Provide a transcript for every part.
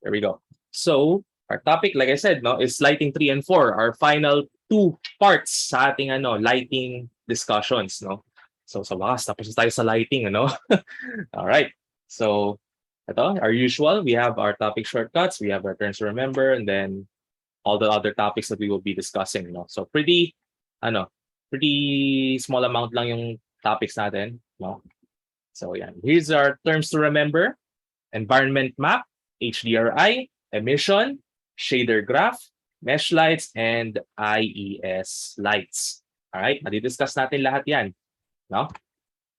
There we go. So, our topic, like I said, no, is lighting 3 and 4, our final two parts sa ating lighting discussions, no. So, sa wakas, tapos na tayo sa lighting, ano. All right. So, ito, our usual, we have our topic shortcuts, we have our terms to remember, and then all the other topics that we will be discussing, no. So, ano, pretty small amount lang yung topics natin, no. So, yeah, here's our terms to remember: environment map, HDRI, emission, shader graph, mesh lights, and IES lights. All right, madi-discuss natin lahat yan. No?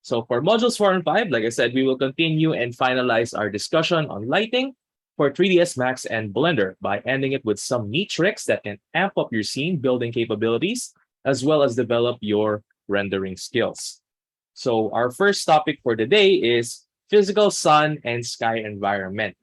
So for modules 4 and 5, like I said, we will continue and finalize our discussion on lighting for 3ds Max and Blender by ending it with some neat tricks that can amp up your scene building capabilities as well as develop your rendering skills. So our first topic for the day is physical sun and sky environment.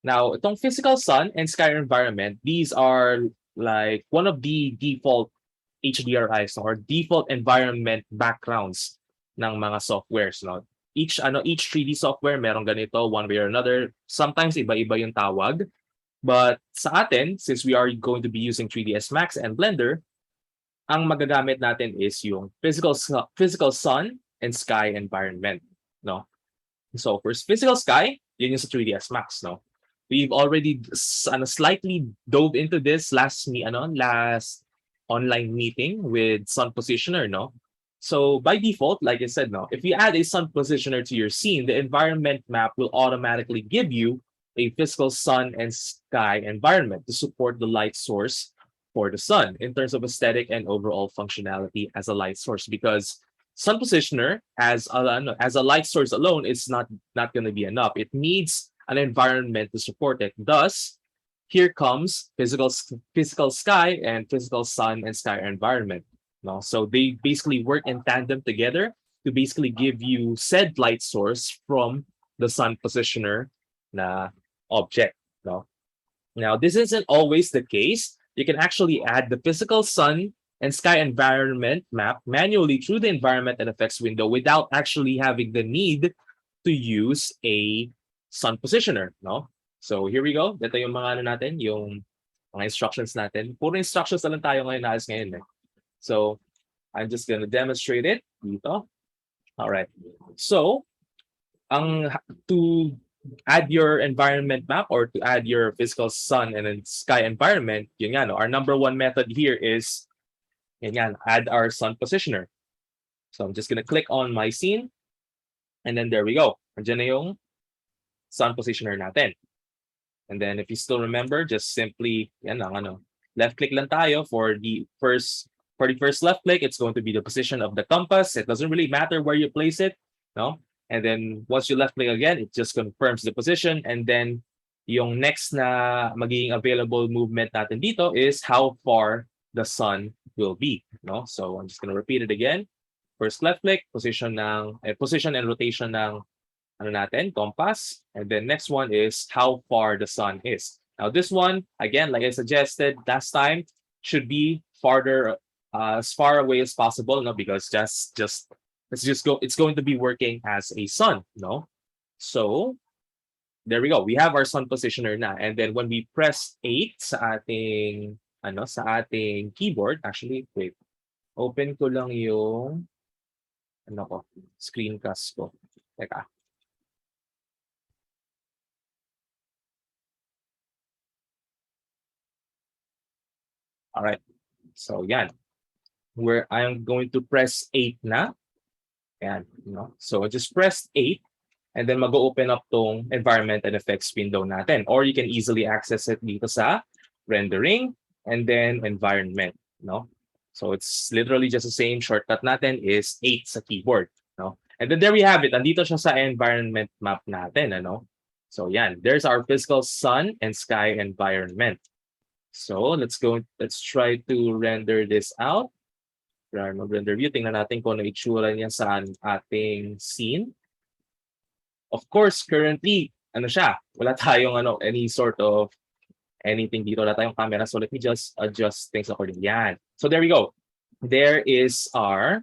Now, itong physical sun and sky environment, these are like one of the default HDRIs or default environment backgrounds ng mga softwares, no? Each 3D software meron ganito one way or another. Sometimes iba-iba yung tawag. But sa atin, since we are going to be using 3ds Max and Blender, ang magagamit natin is yung physical sun and sky environment, no? So for physical sky, yun yung sa 3ds Max, no? We've already slightly dove into this last online meeting with sun positioner, no? So by default, like I said, no, if you add a sun positioner to your scene, the environment map will automatically give you a physical sun and sky environment to support the light source for the sun in terms of aesthetic and overall functionality as a light source. Because sun positioner as a light source alone is not going to be enough. It needs an environment to support it. Thus, here comes physical sky and physical sun and sky environment. No, so they basically work in tandem together to basically give you said light source from the sun positioner na object. No, now this isn't always the case. You can actually add the physical sun and sky environment map manually through the environment and effects window without actually having the need to use a sun positioner, no? So here we go. Ito yung mga natin, yung mga instructions natin. Puro instructions na lang tayo ngayon. So I'm just going to demonstrate it dito. All right. So to add your environment map or to add your physical sun and then sky environment, yun nga, no? Our number one method here is add our sun positioner. So I'm just going to click on my scene and then there we go. Andiyan na yung sun positioner natin. And then if you still remember, just simply left click lang tayo for the first left click. It's going to be the position of the compass. It doesn't really matter where you place it, no? And then once you left click again, it just confirms the position. And then yung next na magiging available movement natin dito is how far the sun will be, no? So I'm just going to repeat it again. First left click, position and rotation ng compass. And then next one is how far the sun is. Now this one, again, like I suggested last time, should be farther, as far away as possible, no? Because it's going to be working as a sun, no? So there we go. We have our sun positioner na. And then when we press 8 sa ating keyboard, actually, wait. Open ko lang yung screencast ko. Teka. All right. So yan. Where I'm going to press 8 na. Yan, So I just pressed 8 and then mag-open up tong environment and effects window natin. Or you can easily access it dito sa rendering and then environment, no? So it's literally just the same. Shortcut natin is 8 sa keyboard, no? And then there we have it. Andito siya sa environment map natin, ano? So yan, there's our physical sun and sky environment. So let's try to render this out. Mag-render view. Tingnan natin kung ano itsura niya sa ating scene. Of course, currently, wala tayong any sort of anything dito. Wala tayong camera. So let me just adjust things accordingly. Yan. So there we go. There is our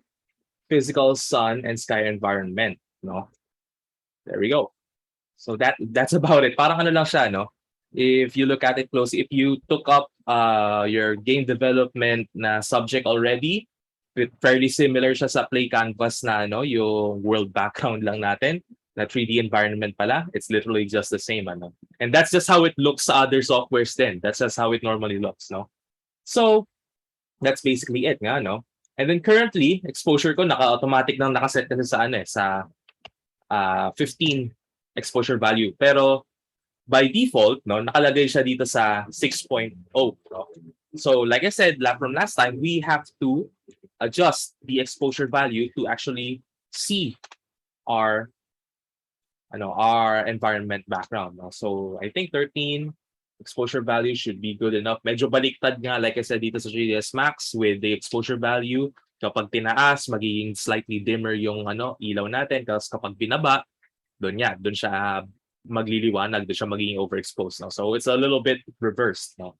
physical sun and sky environment, no? There we go. So that's about it. Parang lang siya, no? if you look at it closely, if you took up your game development na subject already, fairly similar siya sa play canvas na ano, yung world background lang natin, na 3D environment pala. It's literally just the same. Ano? And that's just how it looks sa other softwares then. That's just how it normally looks. No? So, that's basically it nga, no? And then currently, exposure ko, naka-automatic nang nakaset kasi sa, ano, sa 15 exposure value. Pero by default, no, nakalagay siya dito sa 6.0. No? So like I said from last time, we have to adjust the exposure value to actually see our environment background. No? So I think 13 exposure value should be good enough. Medyo baliktad nga, like I said, dito sa 3ds Max with the exposure value. Kapag tinaas, magiging slightly dimmer yung ilaw natin. Tapos kapag binaba, doon siya magliliwanag, doon siya magiging overexposed. No? So it's a little bit reversed. No?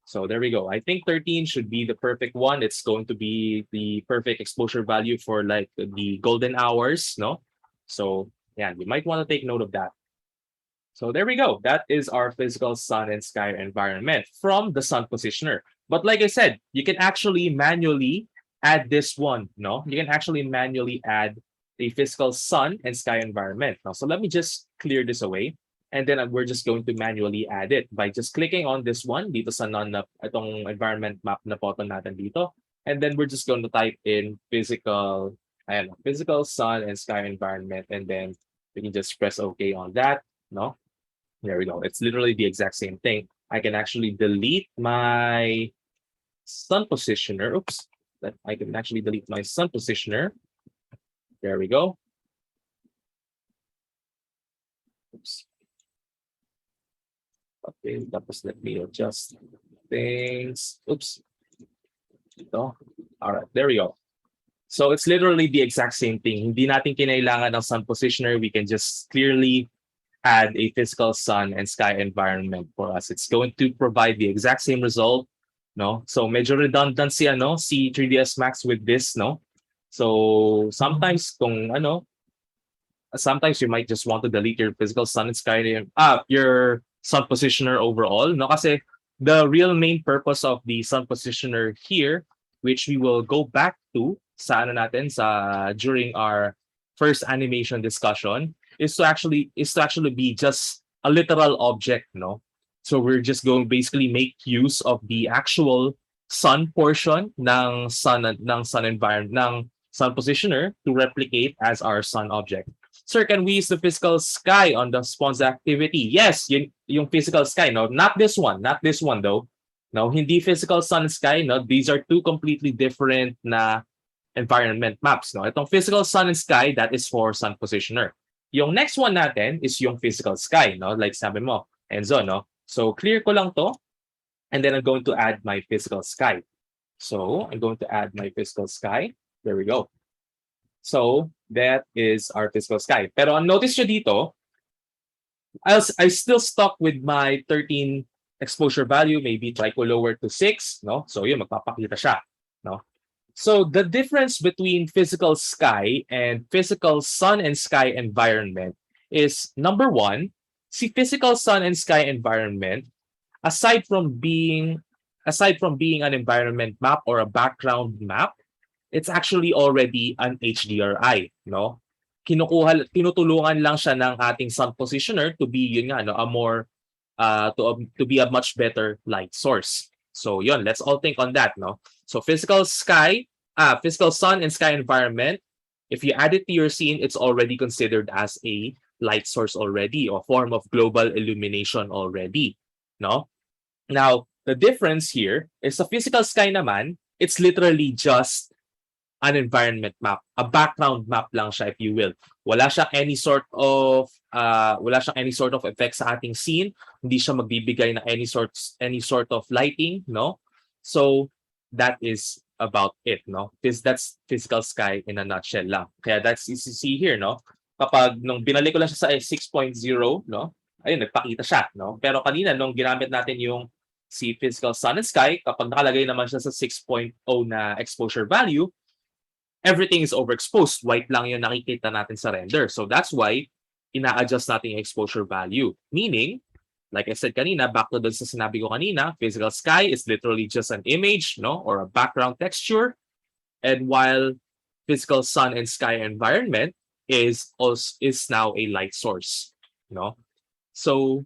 So there we go. I think 13 should be the perfect one. It's going to be the perfect exposure value for like the golden hours. No? So yeah, you might want to take note of that. So there we go. That is our physical sun and sky environment from the sun positioner. But like I said, you can actually manually add this one. No, you can actually manually add the physical sun and sky environment. Now, so let me just clear this away. And then we're just going to manually add it by just clicking on this one dito sa itong environment map na photo natin dito. And then we're just going to type in physical sun and sky environment. And then we can just press OK on that. No. There we go. It's literally the exact same thing. I can actually delete my sun positioner. Oops. I can actually delete my sun positioner. There we go. Oops. Okay, tapos let me adjust things. Oops. Ito. All right, there we go. So it's literally the exact same thing. Hindi natin kinailangan ng sun positioner. We can just clearly add a physical sun and sky environment for us. It's going to provide the exact same result, no? So medyo redundant si 3ds Max with this, no? So sometimes sometimes you might just want to delete your physical sun and sky, your sun positioner overall, no? Kasi the real main purpose of the sun positioner here, which we will go back to sa during our first animation discussion, is to actually be just a literal object, no? So we're just going to basically make use of the actual sun portion ng sun environment ng sun positioner to replicate as our sun object. Sir, can we use the physical sky on the spawns activity? Yes, yung physical sky, no? Not this one though. No, hindi physical sun sky, no? These are two completely different na environment maps, no? Itong physical sun and sky, that is for sun positioner. Yung next one natin is yung physical sky, no? Like sabi mo, Enzo, no? So clear ko lang to, and then I'm going to add my physical sky. So I'm going to add my physical sky. There we go. So that is our physical sky. Pero ang notice nyo dito, I still stuck with my 13 exposure value. Maybe try ko lower to 6, no? So yun, magpapakita siya, no? So the difference between physical sky and physical sun and sky environment is, number one, see, physical sun and sky environment, aside from being an environment map or a background map, it's actually already an HDRI, no? Tinutulungan lang siya ng ating sun positioner to be a more to be a much better light source. So yun, let's all think on that, no? So physical sun and sky environment, if you add it to your scene, it's already considered as a light source already, or form of global illumination already, no? Now, the difference here is the physical sky naman, it's literally just an environment map, a background map lang siya, if you will. Wala siyang any sort of effect sa ating scene. Hindi siya magbibigay na any sort of lighting, no? So that is about it, no? That's physical sky in a nutshell lang. Kaya that's easy to see here, no? Kapag nung binalik ko lang siya sa 6.0, no? Ayun, nagpakita siya, no? Pero kanina nung ginamit natin yung si physical sun and sky, kapag nakalagay naman siya sa 6.0 na exposure value, everything is overexposed. White lang yung nakikita natin sa render. So that's why ina-adjust natin yung exposure value. Meaning, Like I said kanina, back to dun sa sinabi ko kanina, physical sky is literally just an image, no, or a background texture. And while physical sun and sky environment is now a light source, no. So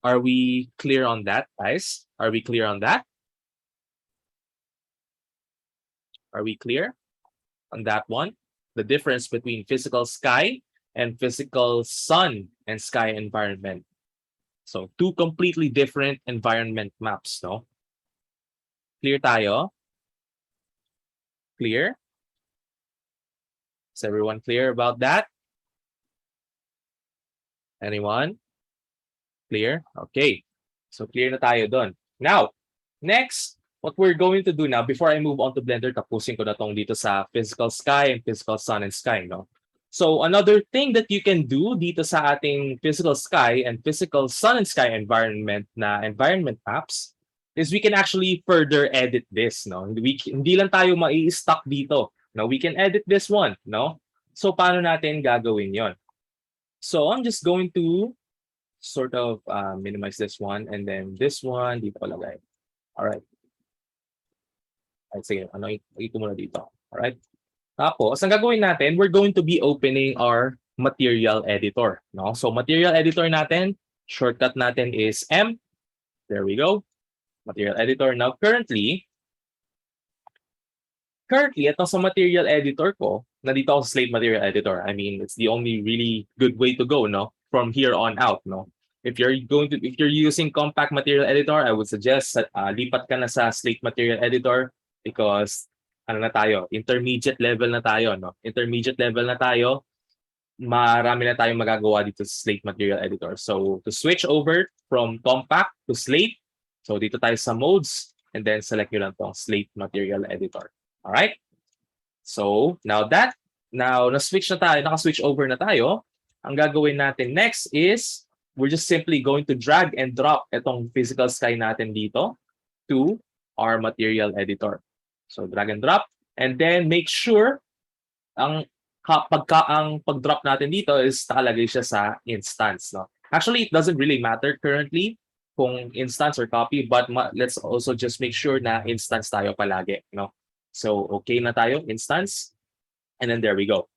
are we clear on that, guys? Are we clear on that? Are we clear on that one? The difference between physical sky and physical sun and sky environment. So two completely different environment maps, no? Clear tayo? Clear? Is everyone clear about that? Anyone? Clear? Okay. So clear na tayo doon. Now, next, what we're going to do now, before I move on to Blender, tapusin ko na tong dito sa physical sky and physical sun and sky, no? So another thing that you can do dito sa ating physical sky and physical sun and sky environment na environment maps is we can actually further edit this, no? Hindi lang tayo mai-stuck dito. No, we can edit this one, no? So paano natin gagawin 'yon? So I'm just going to sort of minimize this one and then this one dito ko lagay. All right. Ay, sige, ito muna dito. All right. Tapos, ang gagawin natin, we're going to be opening our material editor. No? So, material editor natin, shortcut natin is M. There we go. Material editor. Now, currently, ito sa material editor ko, nandito ako sa slate material editor. I mean, it's the only really good way to go, no? From here on out, no? If you're using compact material editor, I would suggest lipat ka na sa slate material editor because ano na tayo, intermediate level na tayo, no? Intermediate level na tayo, marami na tayong magagawa dito sa slate material editor. So, to switch over from compact to slate, so dito tayo sa modes, and then select nyo lang tong slate material editor. Alright? So, now na-switch na tayo, naka-switch over na tayo, ang gagawin natin next is, we're just simply going to drag and drop itong physical sky natin dito to our material editor. So drag and drop, and then make sure ang pag-drop natin dito is nakalagay siya sa instance, no? Actually, it doesn't really matter currently kung instance or copy, but let's also just make sure na instance tayo palagi, no? So okay na tayo, instance, and then there we go.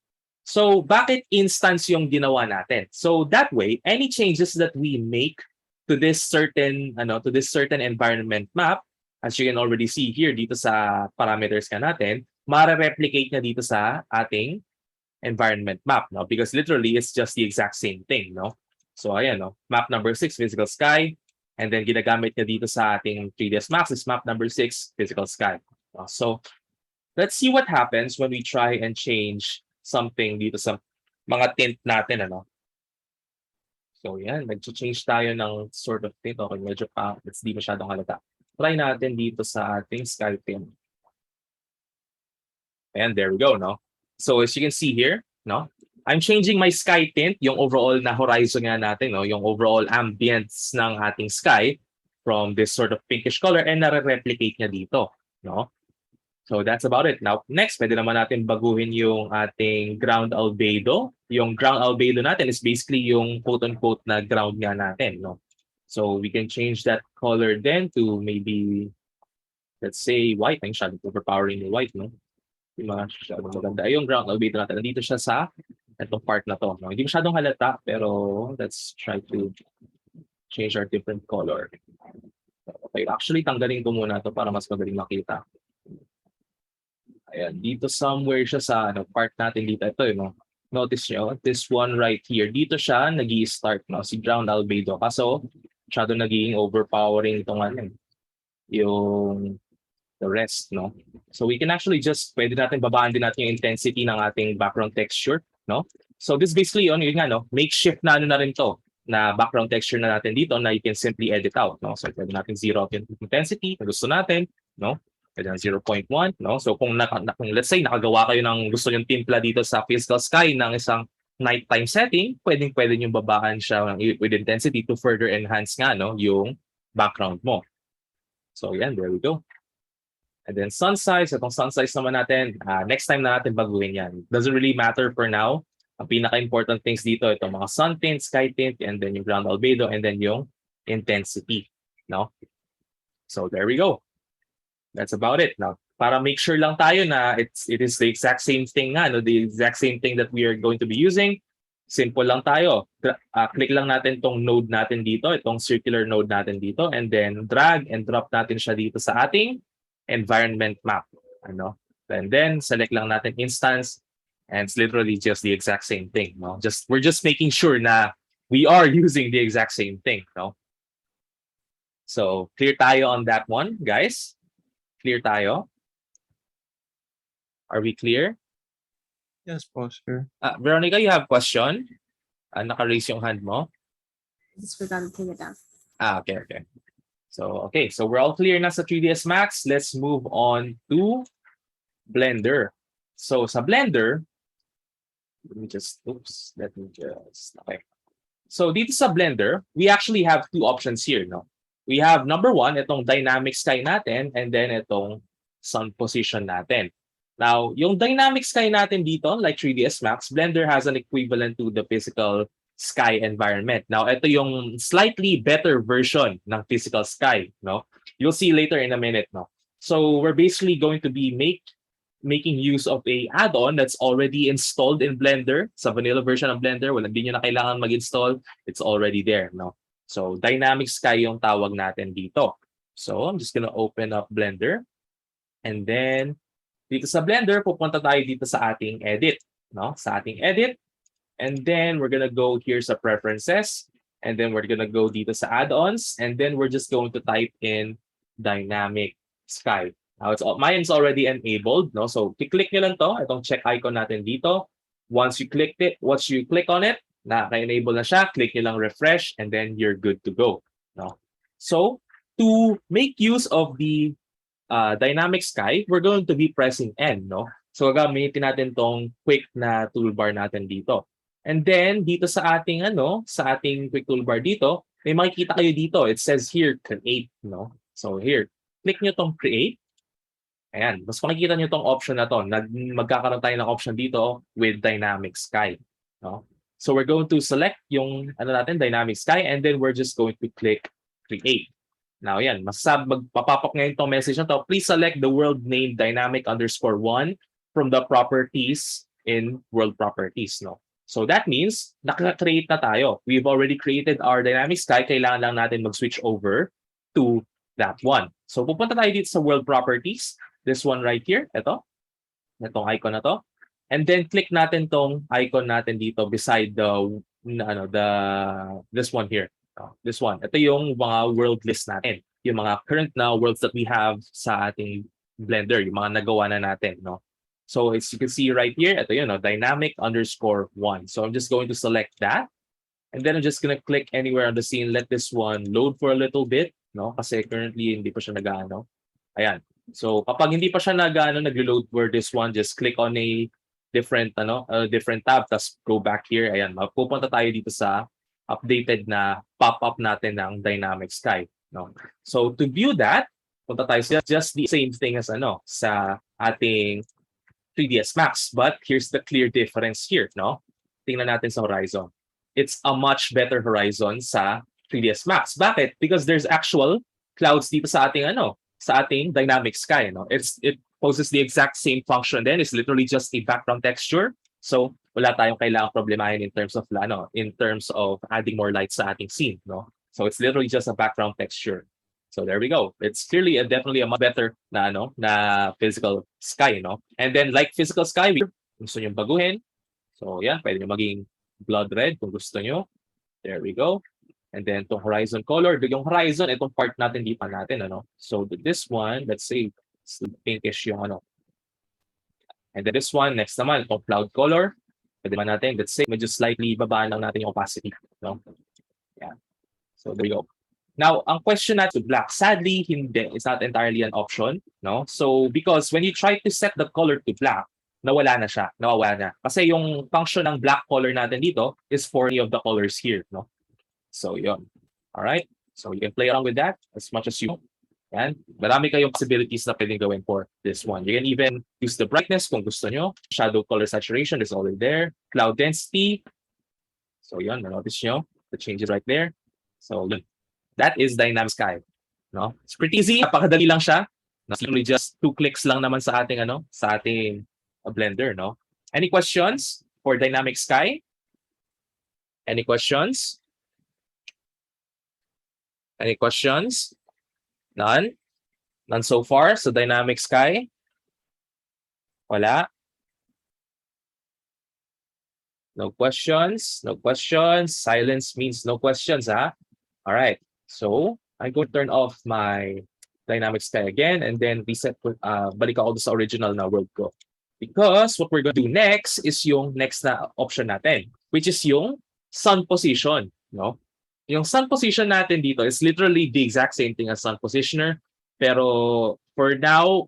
So bakit instance yung ginawa natin? So that way, any changes that we make to this certain environment map, as you can already see here dito sa parameters ka natin, mare-replicate na dito sa ating environment map, no? Because literally it's just the exact same thing, no? So ayan, no? Map number 6, physical sky, and then ginagamit niya dito sa ating 3ds Max is map number 6, physical sky. So let's see what happens when we try and change something dito sa mga tint natin, ano? So yan, nag-change tayo ng sort of tint. Okay, medyo it's di masyadong halata. Try natin dito sa ating sky tint. And there we go, no? So as you can see here, no? I'm changing my sky tint, yung overall na horizon nga natin, no? Yung overall ambience ng ating sky from this sort of pinkish color and nare-replicate niya dito, no? So that's about it. Now, next, pwede naman natin baguhin yung ating ground albedo. Yung ground albedo natin is basically yung quote-unquote na ground nga natin, no? So we can change that color then to maybe, let's say, white. Ay, masyadong overpowering yung white, no? Yung masyadong maganda. Ay, yung ground albedo natin, nandito siya sa itong part na to, no? Hindi masyadong halata, pero let's try to change our different color. Okay, actually, tanggalin ko muna to para mas madaling makita. Ayan, dito somewhere siya sa part natin dito. Ito, no? Notice nyo, this one right here. Dito siya nag-i-start, no? Si ground albedo. Kaso, masyado naging overpowering itong yung the rest, no? So we can actually just, pwede natin babaan din natin yung intensity ng ating background texture, no? So this basically, yun nga, no? Makeshift na na rin to, na background texture na natin dito na you can simply edit out, no? So pwede natin zero out yung intensity na gusto natin, no? 0.1, no? So kung let's say nakagawa kayo ng gusto yung timpla dito sa physical sky ng isang nighttime setting, pwede niyo babaan siya with intensity to further enhance nga, no, yung background mo. So yan, there we go. And then sun size, itong sun size naman natin, next time na natin baguhin yan. Doesn't really matter for now. Ang pinaka-important things dito, itong mga sun tint, sky tint, and then yung ground albedo, and then yung intensity, no? So there we go. That's about it. Now, para make sure lang tayo na it is the exact same thing nga, no? The exact same thing that we are going to be using. Simple lang tayo. Click lang natin tong node natin dito, itong circular node natin dito, and then drag and drop natin siya dito sa ating environment map. Ano? And then select lang natin instance, and it's literally just the exact same thing. No? We're just making sure na we are using the exact same thing. No? So clear tayo on that one, guys. Clear tayo? Are we clear? Yes po, sir. Veronica, you have question? Naka-raise yung hand mo? Just forgot to take it down. Okay. So we're all clear na sa 3ds Max. Let's move on to Blender. So sa Blender, okay. So dito sa Blender, we actually have two options here, no? We have number one, itong dynamic sky natin, and then itong sun position natin. Now, yung dynamic sky natin dito, like 3ds Max, Blender has an equivalent to the physical sky environment. Now, ito yung slightly better version ng physical sky, no? You'll see later in a minute, no? So we're basically going to be making use of a add-on that's already installed in Blender. Sa vanilla version of Blender, hindi nyo na kailangan mag-install. It's already there, no? So dynamic sky yung tawag natin dito. So I'm just gonna open up Blender. And then dito sa Blender, pupunta tayo dito sa ating edit, no? Sa ating edit. And then we're gonna go here sa preferences. And then we're gonna go dito sa add-ons. And then we're just going to type in dynamic sky. Now mine's already enabled, no? So click nyo lang to, itong check icon natin dito. Once you click on it, naka-enable na siya, click nyo lang refresh, and then you're good to go, no? So to make use of the dynamic sky, we're going to be pressing N, no? So gagamitin natin tong quick na toolbar natin dito. And then dito sa ating quick toolbar dito, may makikita kayo dito. It says here create, no? So here, click nyo tong create. Ayan, mas makikita nyo tong option na to. Magkakaroon tayo ng option dito with dynamic sky, no? So we're going to select yung dynamic sky, and then we're just going to click create. Now yan, magpapapok ngayon itong message na to. Please select the world name dynamic_1 from the properties in world properties, no? So that means nakaka-create na tayo. We've already created our dynamic sky. Kailangan lang natin mag-switch over to that one. So pupunta tayo dito sa world properties. This one right here, itong icon na to. And then click natin tong icon natin dito beside this one here. This one. Ito yung mga world list natin. Yung mga current na worlds that we have sa ating Blender, yung mga nagawa na natin, no? So as you can see right here, ito yun, no? Dynamic_1. So I'm just going to select that. And then I'm just gonna click anywhere on the scene. Let this one load for a little bit, no? Kasi currently hindi pa siya nag-ano. Ayan. So kapag hindi pa siya nag-load for this one, just click on a different tab, tapos go back here. Ayan, mapupunta tayo dito sa updated na pop-up natin ng dynamic sky, no? So to view that, punta tayo just the same thing as sa ating 3ds Max, but here's the clear difference here, no? Tingnan natin sa horizon. It's a much better horizon sa 3ds Max. Bakit? Because there's actual clouds dito sa ating dynamic sky, no? It poses the exact same function. Then it's literally just a background texture. So wala tayong kailangang problemahin in terms of adding more light sa ating scene, no? So it's literally just a background texture. So there we go. It's clearly definitely a much better na physical sky, no? And then like physical sky, gusto niyo baguhin. So yeah, pwede niyo maging blood red kung gusto niyo. There we go. And then itong horizon color, yung horizon, itong part natin dito natin, So this one, let's say pinkish yung And then this one, next naman, itong cloud color. Pwede naman natin, let's say, medyo slightly babaan lang natin yung opacity, no? Yeah. So there we go. Now, ang question natin to black, sadly, hindi. It's not entirely an option, no? So because when you try to set the color to black, nawala na. Kasi yung function ng black color natin dito is for any of the colors here, no? So yun. All right. So you can play around with that as much as you want. Yan. Marami kayong possibilities na pwedeng gawin for this one. You can even use the brightness kung gusto nyo. Shadow color saturation is already there. Cloud density. So yun, notice nyo. The changes right there. So yun. That is dynamic sky. No? It's pretty easy. Napakadali lang siya. It's literally just 2 clicks lang naman sa ating sa ating Blender, no? Any questions for dynamic sky? Any questions? Any questions? None? None so far. So dynamic sky? Wala? No questions? No questions? Silence means no questions, huh? All right. So I'm going to turn off my dynamic sky again and then reset, balik ako sa original na world ko. Because what we're going to do next is yung next na option natin, which is yung sun position, no? Yung sun position natin dito is literally the exact same thing as sun positioner, pero for now,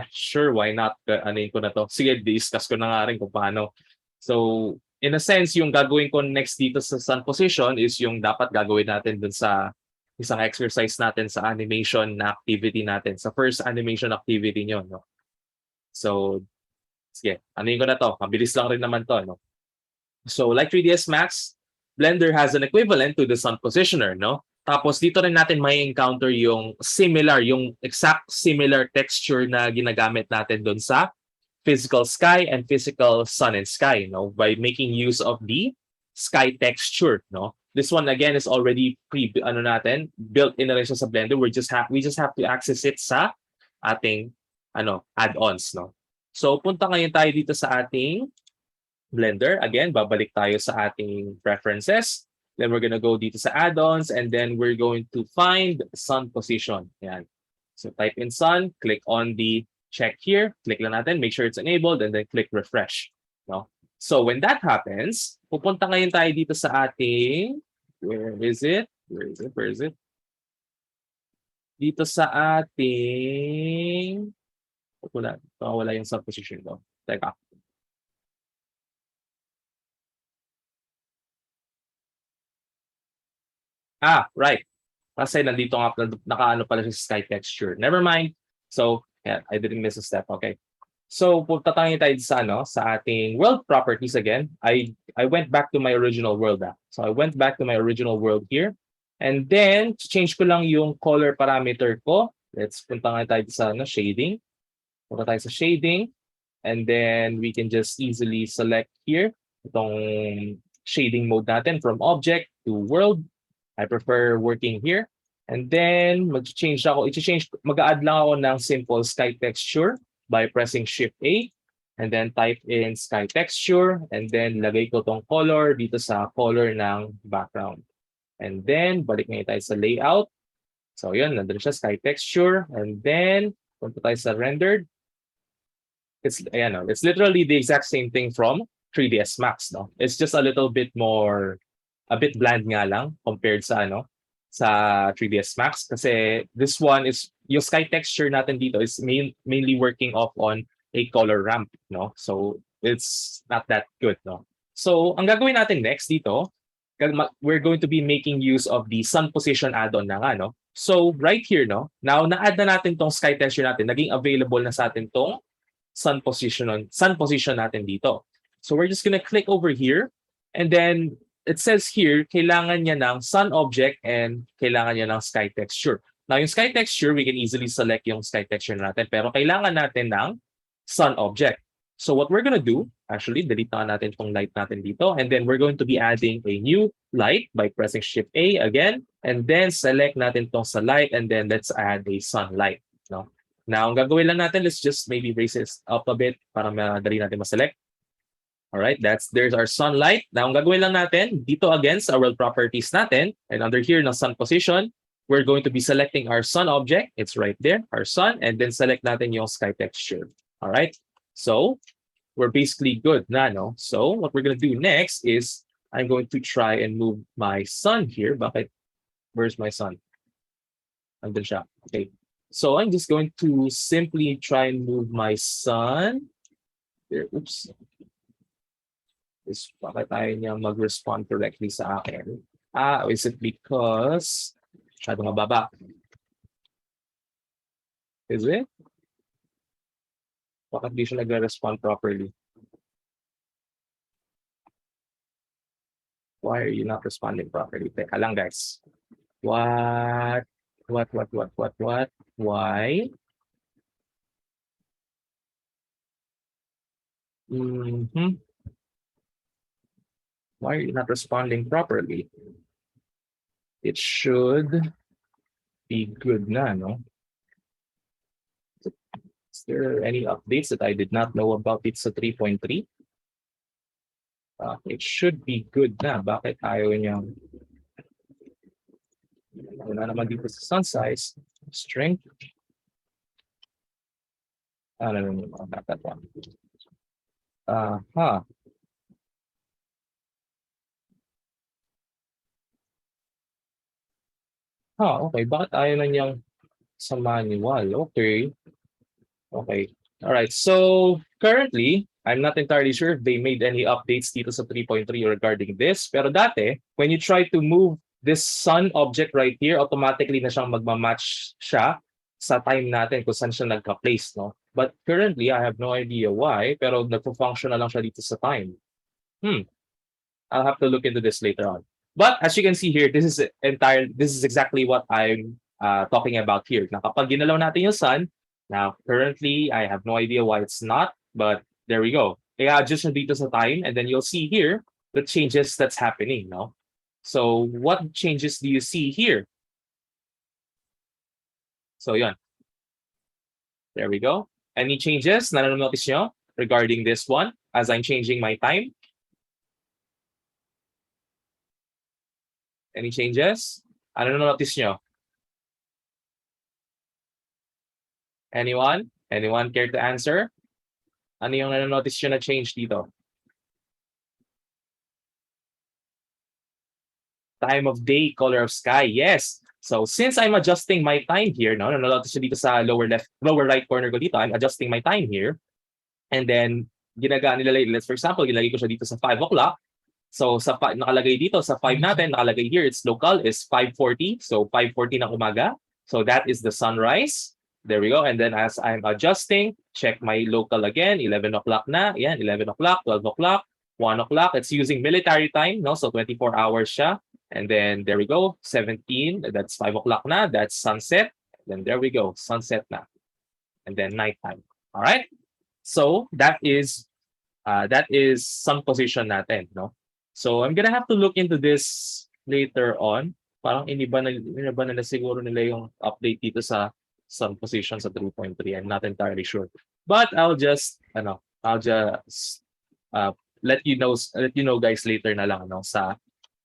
sure, why not? Anuin ko na to. Sige, discuss ko na nga rin kung paano. So, in a sense, yung gagawin ko next dito sa sun position is yung dapat gagawin natin dun sa isang exercise natin sa animation na activity natin, sa first animation activity nyo, no? So, sige, anuin ko na to. Mabilis lang rin naman to, no? So, like 3ds Max, Blender has an equivalent to the sun positioner, no? Tapos dito rin natin may encounter yung similar, yung exact similar texture na ginagamit natin doon sa physical sky and physical sun and sky, no? By making use of the sky texture, no? This one again is already built in na rin siya sa Blender. We just have to access it sa ating add-ons, no? So punta ngayon tayo dito sa ating Blender. Again, babalik tayo sa ating preferences. Then we're gonna go dito sa add-ons and then we're going to find sun position. Yan. So type in sun, click on the check here, click lang natin, make sure it's enabled, and then click refresh. No? So when that happens, pupunta ngayon tayo dito sa ating, where is it? Dito sa ating, wala yung sun position ko. Teka. Right. Kasi nandito nga, nakaano pala siya sa sky texture. Never mind. So, yeah, I didn't miss a step. Okay. So, punta tayo sa ating world properties again. I went back to my original world. So, I went back to my original world here. And then, change ko lang yung color parameter ko. Let's punta nga tayo sa shading. Punta tayo sa shading. And then, we can just easily select here itong shading mode natin from object to world. I prefer working here. And then, mag-add lang ako ng simple sky texture by pressing Shift A. And then type in sky texture. And then, lagay ko tong color dito sa color ng background. And then, balik ngayon tayo sa layout. So, yun, nandun siya, sky texture. And then, punta tayo sa rendered. It's literally the exact same thing from 3ds Max. No? It's just a little bit more a bit bland nga lang compared sa sa 3ds Max kasi this one is yung sky texture natin dito is mainly working off on a color ramp, no? So it's not that good, no? So ang gagawin natin next dito, we're going to be making use of the sun position add-on na nga, no? So right here, no? Now na-add na natin tong sky texture natin, naging available na sa atin tong sun position natin dito. So we're just gonna click over here and then it says here, kailangan niya ng sun object and kailangan niya ng sky texture. Now, yung sky texture, we can easily select yung sky texture natin, pero kailangan natin ng sun object. So what we're gonna do, actually, delete na natin itong light natin dito, and then we're going to be adding a new light by pressing Shift A again, and then select natin itong sa light, and then let's add a sunlight. No? Now, ang gagawin lang natin, let's just maybe raise it up a bit para madali natin ma-select. All right, there's our sunlight. Now, ang gagawin lang natin, dito again sa world properties natin, and under here na sun position, we're going to be selecting our sun object. It's right there, our sun, and then select natin yung sky texture. All right, so we're basically good na, no? So what we're going to do next is I'm going to try and move my sun here. Bakit? Where's my sun? Andun siya. Okay, so I'm just going to simply try and move my sun. There, oops. Is bakit tayo niya mag-respond correctly sa akin? Is it because masyadong mababa? Is it? Bakit di siya nag-respond properly? Why are you not responding properly? Teka lang, guys. What? Why? Mhm. Why are you not responding properly? It should be good na, no? Is there any updates that I did not know about it sa 3.3? It should be good na. Bakit ayaw niyang wala naman dito sa sun size, strength. No, not that one. Okay. Bakit ayaw na niyang sa manual? Okay. All right. So currently, I'm not entirely sure if they made any updates dito sa 3.3 regarding this. Pero dati, when you try to move this sun object right here, automatically na siyang magmamatch siya sa time natin kung saan siya nagka-place, no? But currently, I have no idea why, pero nagpo-function na lang siya dito sa time. I'll have to look into this later on. But as you can see here, this is exactly what I'm talking about here. Na kapag ginalaw natin yung sun, now currently I have no idea why it's not, but there we go. I-adjust na dito sa time, and then you'll see here the changes that's happening, no? So what changes do you see here? So yun. There we go. Any changes na notice nyo regarding this one as I'm changing my time? Any changes? Ano notice nyo? Anyone? Anyone care to answer? Ano yung notice nyo na change dito? Time of day, color of sky. Yes. So since I'm adjusting my time here, no, notice nyo dito sa lower right corner ko dito, I'm adjusting my time here. And then nilagay, let's for example, ginagay ko siya dito sa 5 o'clock. So nakalagay dito sa 5 natin, nakalagay here, it's local, is 5:40. So 5:40 ng umaga. So that is the sunrise. There we go. And then as I'm adjusting, check my local again, 11 o'clock na. Yan, 11 o'clock, 12 o'clock, 1 o'clock. It's using military time, no? So 24 hours siya. And then there we go, 17, that's 5 o'clock na, that's sunset. And then there we go, sunset na. And then nighttime. All right? So that is sun position natin, no? So I'm gonna have to look into this later on. Parang iniba na siguro nila yung update dito sa sun position sa 3.3. I'm not entirely sure. But I'll just let you know guys later na lang, no,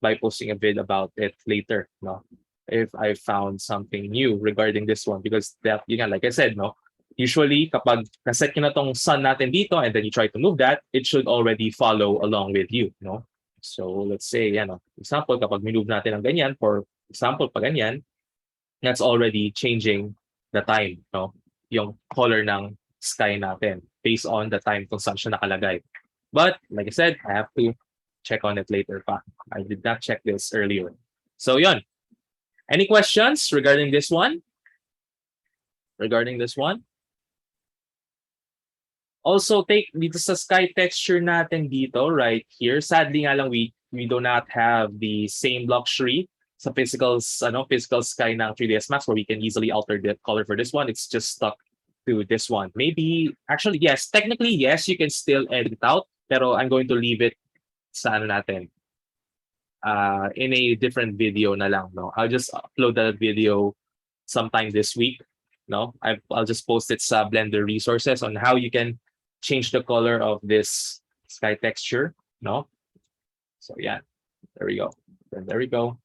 by posting a vid about it later, no, if I found something new regarding this one, because that, like I said, no, usually kapag naset nyo na tong sun natin dito and then you try to move that, it should already follow along with you, no? So let's say, example, kapag minove natin ang ganyan, for example, pag ganyan, that's already changing the time, no? Yung color ng sky natin based on the time kung saan siya nakalagay. But like I said, I have to check on it later pa. I did not check this earlier. So yun. Any questions regarding this one? Also, take dito sa sky texture natin dito, right here. Sadly nga lang, we do not have the same luxury sa physical sky ng 3ds Max where we can easily alter the color for this one. It's just stuck to this one. Maybe, actually, yes, technically, yes, you can still edit out, pero I'm going to leave it sa natin. In a different video na lang, no? I'll just upload that video sometime this week, no? I'll just post it sa Blender resources on how you can change the color of this sky texture, no? So yeah, there we go. Then there we go.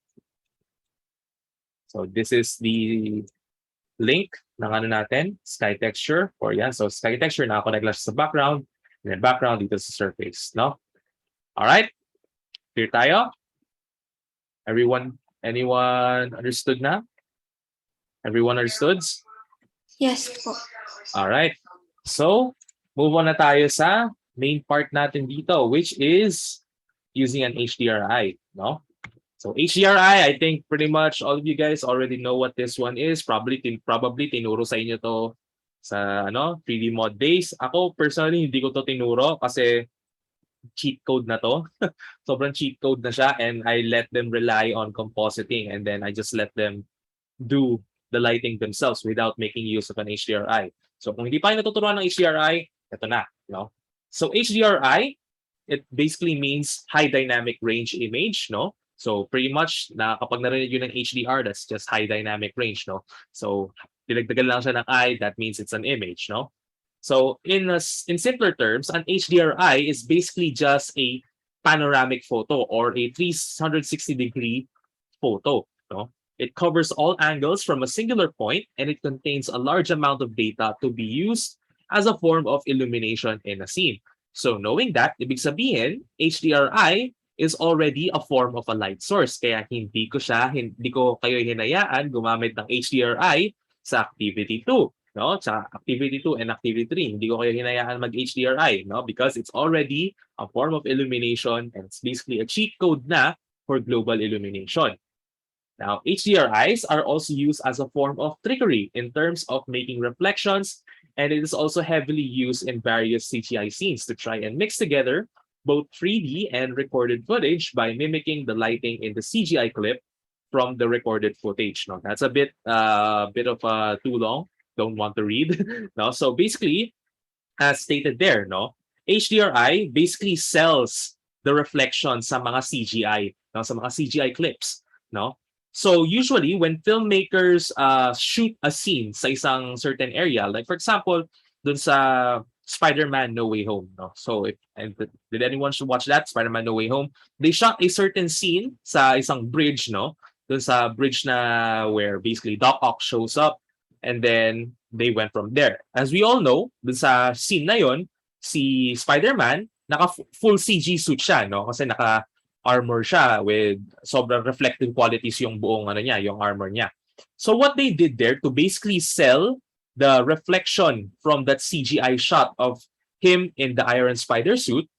So this is the link ng natin, sky texture, or yan. So sky texture, nakakonect lang sa background, and then background dito sa surface, no? All right, clear tayo? Anyone understood na? Everyone understood? Yes po. All right. So, move on na tayo sa main part natin dito, which is using an HDRI, no? So HDRI, I think pretty much all of you guys already know what this one is. Probably tinuro sa inyo to sa 3D mod days. Ako personally hindi ko to tinuro kasi cheat code na to. Sobrang cheat code na siya, and I let them rely on compositing, and then I just let them do the lighting themselves without making use of an HDRI. So kung hindi pa kayo natuturuan ng HDRI, ito na, no? So HDRI, it basically means high dynamic range image, no? So pretty much na kapag narinig yun ng HDR, that's just high dynamic range, no? So dinagdagan lang siya ng I, that means it's an image, no? So in simpler terms, an HDRI is basically just a panoramic photo or a 360-degree photo, no? It covers all angles from a singular point, and it contains a large amount of data to be used as a form of illumination in a scene. So knowing that, ibig sabihin, HDRI is already a form of a light source. Kaya hindi ko kayo hinayaan gumamit ng HDRI sa activity 2. No? Sa activity 2 and activity 3, hindi ko kayo hinayaan mag-HDRI, no? Because it's already a form of illumination, and it's basically a cheat code na for global illumination. Now, HDRIs are also used as a form of trickery in terms of making reflections, and it is also heavily used in various CGI scenes to try and mix together both 3D and recorded footage by mimicking the lighting in the CGI clip from the recorded footage. Now, that's a bit of too long. Don't want to read. No, so basically, as stated there, no, HDRI basically sells the reflection sa mga CGI, no, sa mga CGI clips, no. So usually when filmmakers shoot a scene sa isang certain area, like for example, dun sa Spider-Man No Way Home, no? So did anyone watch that Spider-Man No Way Home? They shot a certain scene sa isang bridge, no? Dun sa bridge na where basically Doc Ock shows up, and then they went from there. As we all know, dun sa scene na yon, si Spider-Man naka full CG suit siya, no? Kasi naka armor siya with sobrang reflective qualities yung buong niya, yung armor niya. So what they did there to basically sell the reflection from that CGI shot of him in the Iron Spider suit,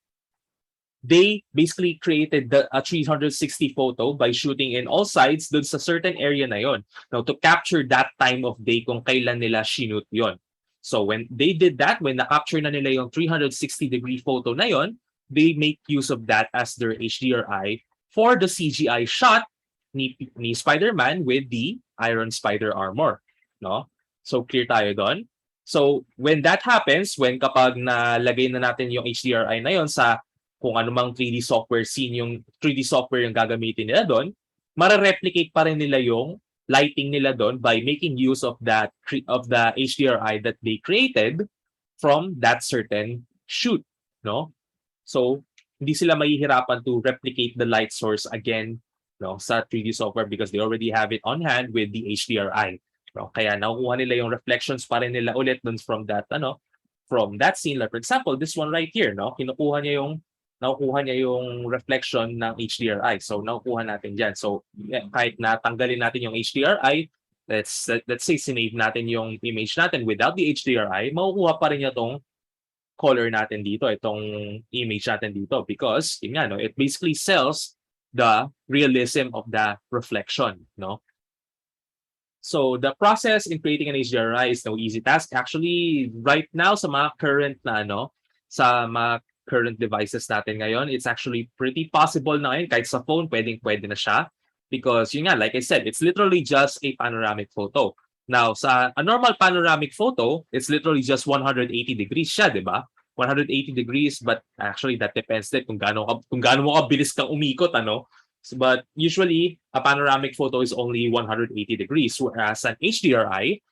they basically created a 360 photo by shooting in all sides dun sa certain area na yon. Now, to capture that time of day kung kailan nila shoot yon. So when they did that, when na-capture na nila yung 360-degree photo na yon, they make use of that as their HDRI for the CGI shot ni Spider-Man with the Iron Spider armor, no? So clear tayo doon. So when that happens, when kapag nalagay na natin yung HDRI na yon sa kung anumang 3D software scene, yung 3D software yung gagamitin nila doon, mare-replicate pa rin nila yung lighting nila doon by making use of the HDRI that they created from that certain shoot, no? So, hindi sila mahihirapan to replicate the light source again, no, sa 3D software because they already have it on hand with the HDRI. No? Kaya nakukuha nila yung reflections pa rin nila ulit dun from that scene. Like for example, this one right here, no, nakukuha niya yung reflection ng HDRI. So, nakukuha natin diyan. So, kahit na tanggalin natin yung HDRI, let's say sinave natin yung image natin without the HDRI, makukuha pa rin niya tong color natin dito, itong image natin dito, because yun nga, no, it basically sells the realism of the reflection, no? So the process in creating an HDRI is no easy task. Actually, right now sa mga current devices natin ngayon, it's actually pretty possible na ngayon, kahit sa phone, pwede na siya. Because yun nga, like I said, it's literally just a panoramic photo. Now, sa a normal panoramic photo, it's literally just 180 degrees siya, di ba? 180 degrees, but actually that depends din kung gaano mo kabilis kang umikot, ano? So, but usually, a panoramic photo is only 180 degrees, whereas an HDRI,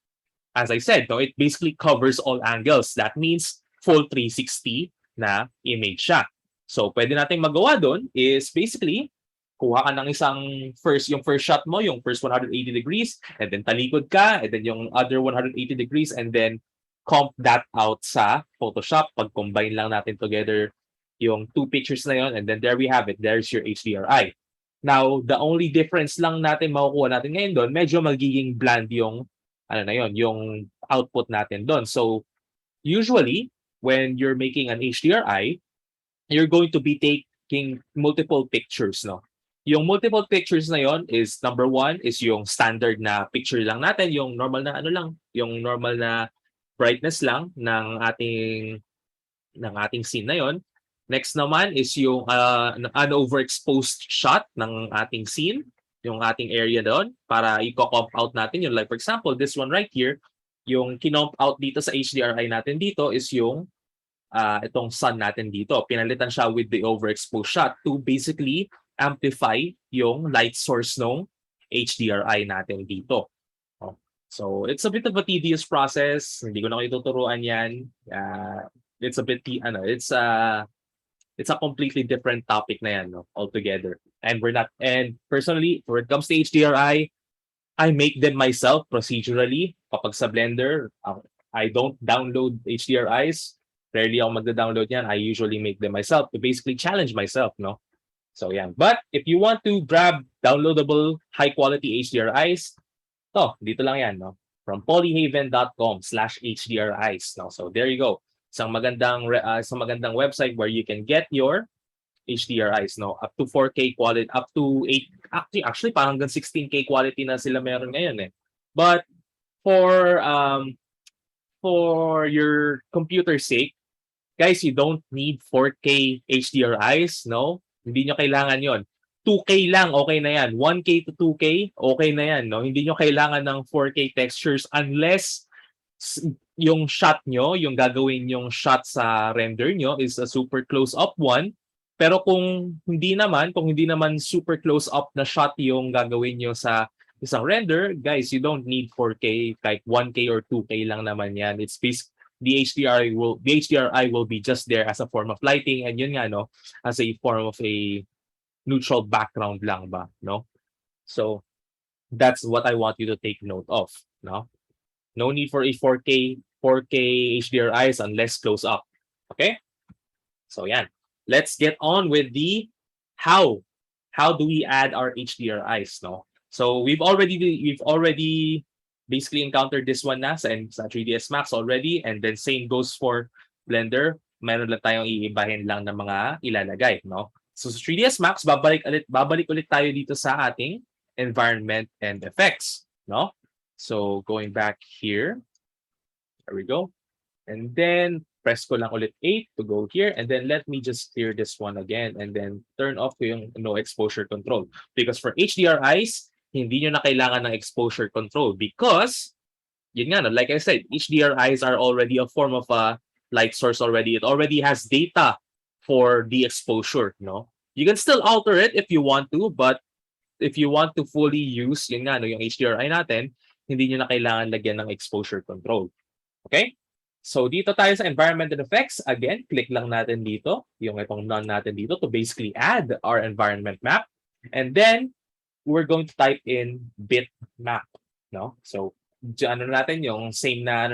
as I said, no, it basically covers all angles. That means full 360 na image siya. So, pwede nating magawa doon is basically kuha ka ng yung first shot mo, yung first 180 degrees, and then talikod ka, and then yung other 180 degrees, and then comp that out sa Photoshop. Pag-combine lang natin together yung two pictures na yon, and then there we have it. There's your HDRI. Now, the only difference lang natin makukuha natin ngayon doon, medyo magiging bland yung yung output natin doon. So, usually, when you're making an HDRI, you're going to be taking multiple pictures, no? Yung multiple pictures na yon is number one is yung standard na picture lang natin, yung normal na yung normal na brightness lang ng ating scene na yon. Next naman is yung overexposed shot ng ating scene, yung ating area doon, para i-comp out natin yun. Like for example, this one right here, yung kinomp out dito sa HDRI natin dito is yung itong sun natin dito. Pinalitan siya with the overexposed shot to basically amplify yung light source ng HDRI natin dito. So it's a bit of a tedious process. Hindi ko na kayo tuturuan yan. It's a bit, it's a completely different topic na yan, no, altogether. And personally, when it comes to HDRI, I make them myself procedurally. Kapag sa Blender, I don't download HDRIs. Rarely ako magda-download yan. I usually make them myself to basically challenge myself, no? So yeah. But if you want to grab downloadable high-quality HDRIs, dito lang yan, no? From polyhaven.com/HDRIs. No? So there you go. Isang magandang website where you can get your HDRIs, no, up to 4K quality, up to 8, actually parang hanggang 16K quality na sila meron ngayon eh. But for your computer's sake, guys, you don't need 4K HDRIs, no? Hindi nyo kailangan yon. 2K lang, okay na yan. 1K to 2K, okay na yan, no? Hindi nyo kailangan ng 4K textures unless yung shot nyo, yung gagawin yung shot sa render nyo is a super close-up one. Pero kung hindi naman super close-up na shot yung gagawin nyo sa isang render, guys, you don't need 4K, like 1K or 2K lang naman yan. It's the HDRI will be just there as a form of lighting, and yun nga, no, as a form of a neutral background lang ba, no? So that's what I want you to take note of, no? No need for a 4K HDRIs unless close up. Okay? So yan. Let's get on with the how. How do we add our HDRIs, no? So we've already basically encountered this one na sa 3ds Max already, and then same goes for Blender. Meron lang tayong iibahin lang ng mga ilalagay, no? So sa 3ds Max, babalik ulit tayo dito sa ating environment and effects, no? So going back here, there we go. And then press ko lang ulit 8 to go here, and then let me just clear this one again, and then turn off ko yung no exposure control. Because for HDRIs, hindi nyo na kailangan ng exposure control because, yun nga, no, like I said, HDRIs are already a form of a light source already. It already has data for the exposure, no? You can still alter it if you want to, but if you want to fully use yun nga, no, yung HDRI natin, hindi nyo na kailangan lagyan ng exposure control. Okay? So dito tayo sa environment and effects. Again, click lang natin dito, yung itong none natin dito to basically add our environment map. And then, we're going to type in bitmap, no? So, ano natin, yung same na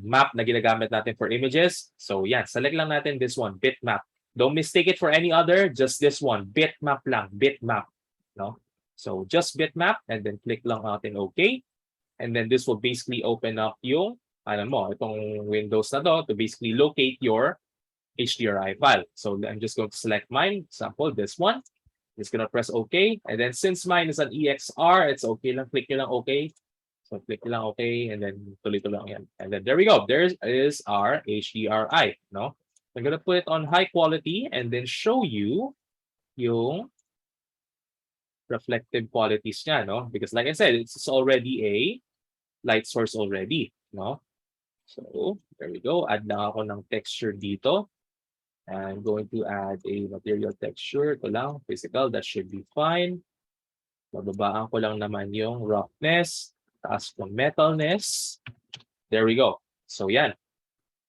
map na ginagamit natin for images. So yan, select lang natin this one, bitmap. Don't mistake it for any other, just this one, bitmap lang, bitmap, no? So just bitmap, and then click lang natin OK. And then this will basically open up yung, itong windows na to basically locate your HDRI file. So I'm just going to select mine, example, this one. Just gonna press OK. And then since mine is an EXR, it's okay lang, click nyo lang OK. So click lang OK, and then tuloy-tuloy lang yan. And then there we go. There is our HDRI, no? I'm gonna put it on high quality and then show you yung reflective qualities niya, no? Because like I said, it's already a light source already, no? So there we go. Add lang ako ng texture dito. I'm going to add a material texture. Ito lang, physical, that should be fine. Bababaan ko lang naman yung roughness, taas ko metalness. There we go. So yan.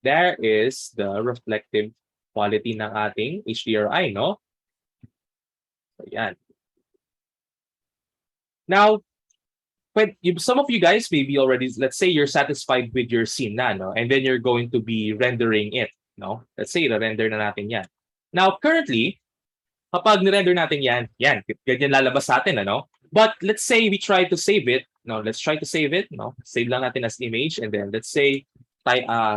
There is the reflective quality ng ating HDRI, no? So yan. Now, some of you guys maybe already, let's say you're satisfied with your scene na, no? And then you're going to be rendering it, no? Let's say render na natin yan. Now, currently, kapag ni-render natin yan, ganyan lalabas sa atin, ano? But let's say we try to save it. No, let's try to save it, no? Save lang natin as image, and then let's say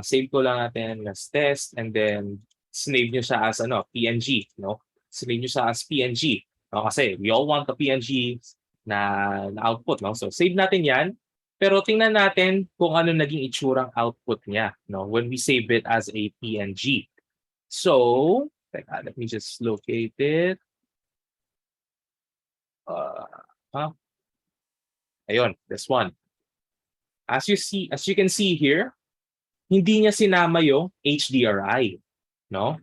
save ko lang natin as test, and then save nyo siya as PNG, no? Save nyo siya as PNG. No? Kasi we all want the PNG na output, no? So save natin yan. Pero tingnan natin kung ano naging itsurang output niya, no? When we save it as a PNG. So, teka, let me just locate it. Huh? Ayun, this one. As you can see here, hindi niya sinama yung HDRI, no?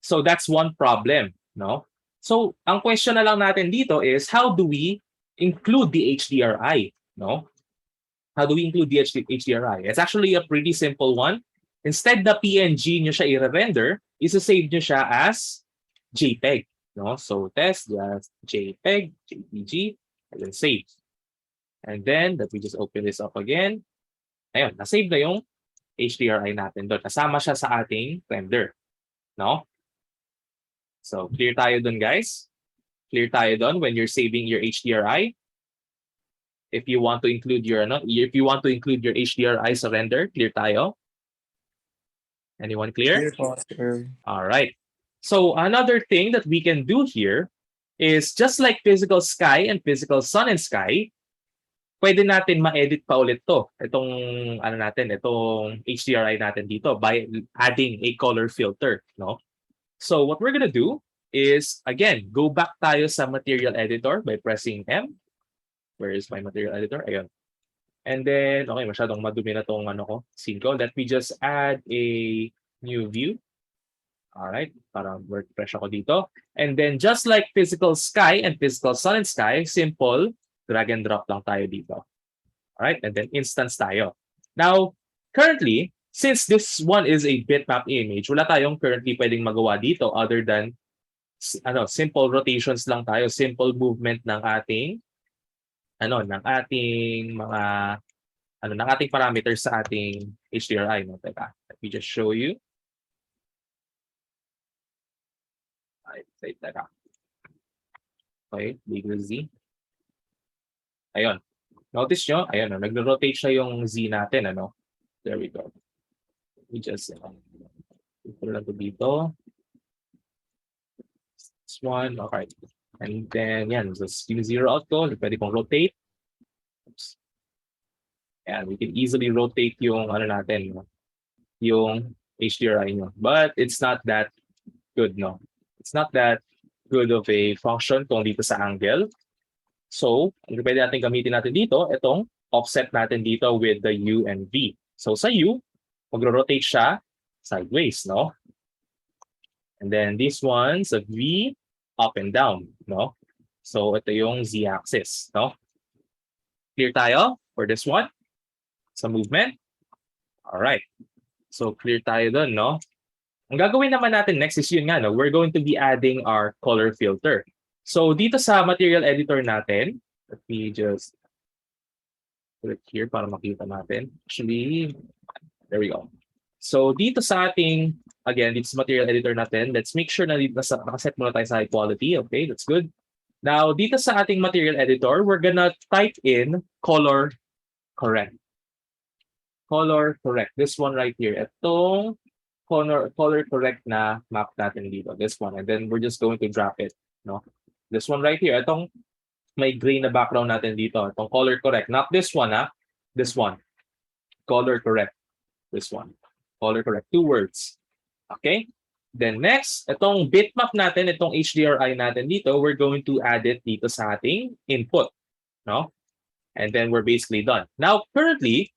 So that's one problem, no? So ang question na lang natin dito is how do we include the HDRI, no? How do we include the HDRI? It's actually a pretty simple one. Instead na PNG niyo siya i-render, isa-save niyo siya as JPEG, no? So test just JPEG, JPG, and then save. And then let me just open this up again. Ayun, na-save na yung HDRI natin doon. Kasama siya sa ating render, no? So clear tayo doon, guys. Clear tayo doon when you're saving your HDRI. If you want to include your HDRI sa render, clear tayo. Anyone clear? Clear po, sir. All right. So another thing that we can do here is just like physical sky and physical sun and sky, pwede natin ma-edit pa ulit to. Itong itong HDRI natin dito by adding a color filter, no? So what we're gonna do is again, go back tayo sa material editor by pressing M. Where is my material editor? Ayun. And then, okay, masyadong madumi na tong scene ko. Let me just add a new view. All right, para refresh ako dito. And then just like physical sky and physical sun and sky, simple drag and drop lang tayo dito. All right, and then instance tayo. Now, currently, since this one is a bitmap image, wala tayong currently pwedeng magawa dito other than simple rotations lang tayo, simple movement ng ating ng ating parameters sa ating HDRI, no? Teka, let me just show you. Teka. Okay, bigger Z. Ayun. Notice nyo, ayun, nagro-rotate siya yung Z natin, ano? There we go. Let me just put lang to dito. This one, okay. And then, yan, just yung zero out ko, pwede kong rotate. Oops. And we can easily rotate yung yung HDRI nyo. But it's not that good, no? It's not that good of a function kung dito sa angle. So, ang pwede natin gamitin natin dito, itong offset natin dito with the U and V. So sa U, magro-rotate siya sideways, no? And then this one sa V, up and down, no? So ito yung Z-axis, no? Clear tayo for this one? Sa movement? Alright. So clear tayo dun, no? Ang gagawin naman natin next is yun nga, no? We're going to be adding our color filter. So dito sa material editor natin, let me just put it here para makita natin. Actually, there we go. So dito sa ating, again, dito sa material editor natin, let's make sure na nakaset muna tayo sa high quality. Okay, that's good. Now, dito sa ating material editor, we're gonna type in color correct. Color correct. This one right here. Itong color correct na map natin dito. This one. And then we're just going to drop it. No? This one right here. Itong may gray na background natin dito. Itong color correct. Not this one, ha? This one. Color correct. This one. Color correct. 2 words. Okay? Then next, itong bitmap natin, itong HDRI natin dito, we're going to add it dito sa ating input. No? And then we're basically done. Now, currently,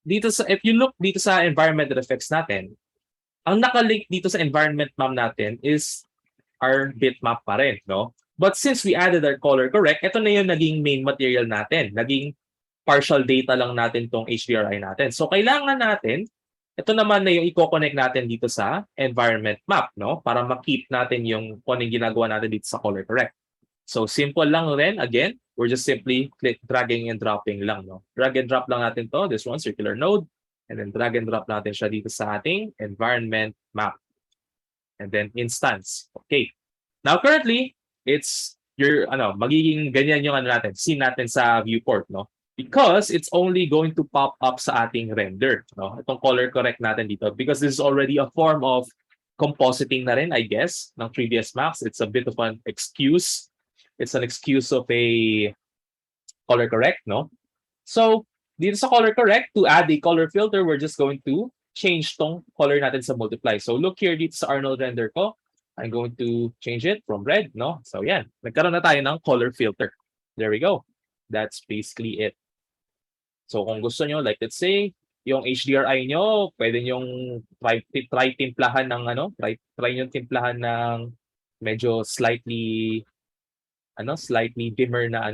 if you look dito sa environmental effects natin, ang nakalink dito sa environment map natin is our bitmap pa rin, no? But since we added our color correct, ito na yung naging main material natin. Naging partial data lang natin tong HDRI natin. So kailangan natin, ito naman na yung i-connect natin dito sa environment map, no? Para ma-keep natin yung kung anong ginagawa natin dito sa color correct. So simple lang rin, again, we're just simply dragging and dropping lang, no? Drag and drop lang natin to, this one, circular node, and then drag and drop natin siya dito sa ating environment map. And then instance. Okay. Now currently, it's magiging ganyan yung scene natin sa viewport, no? Because it's only going to pop up sa ating render, no? Itong color correct natin dito because this is already a form of compositing na rin, I guess, ng 3ds Max. It's a bit of an excuse. It's an excuse of a color correct, no? So, dito sa color correct, to add a color filter, we're just going to change tong color natin sa multiply. So, look here dito sa Arnold render ko. I'm going to change it from red, no? So, yan. Nagkaroon na tayo ng color filter. There we go. That's basically it. So, kung gusto nyo, like let's say, yung HDRI nyo, pwede nyong try timplahan ng try nyo timplahan ng medyo slightly dimmer na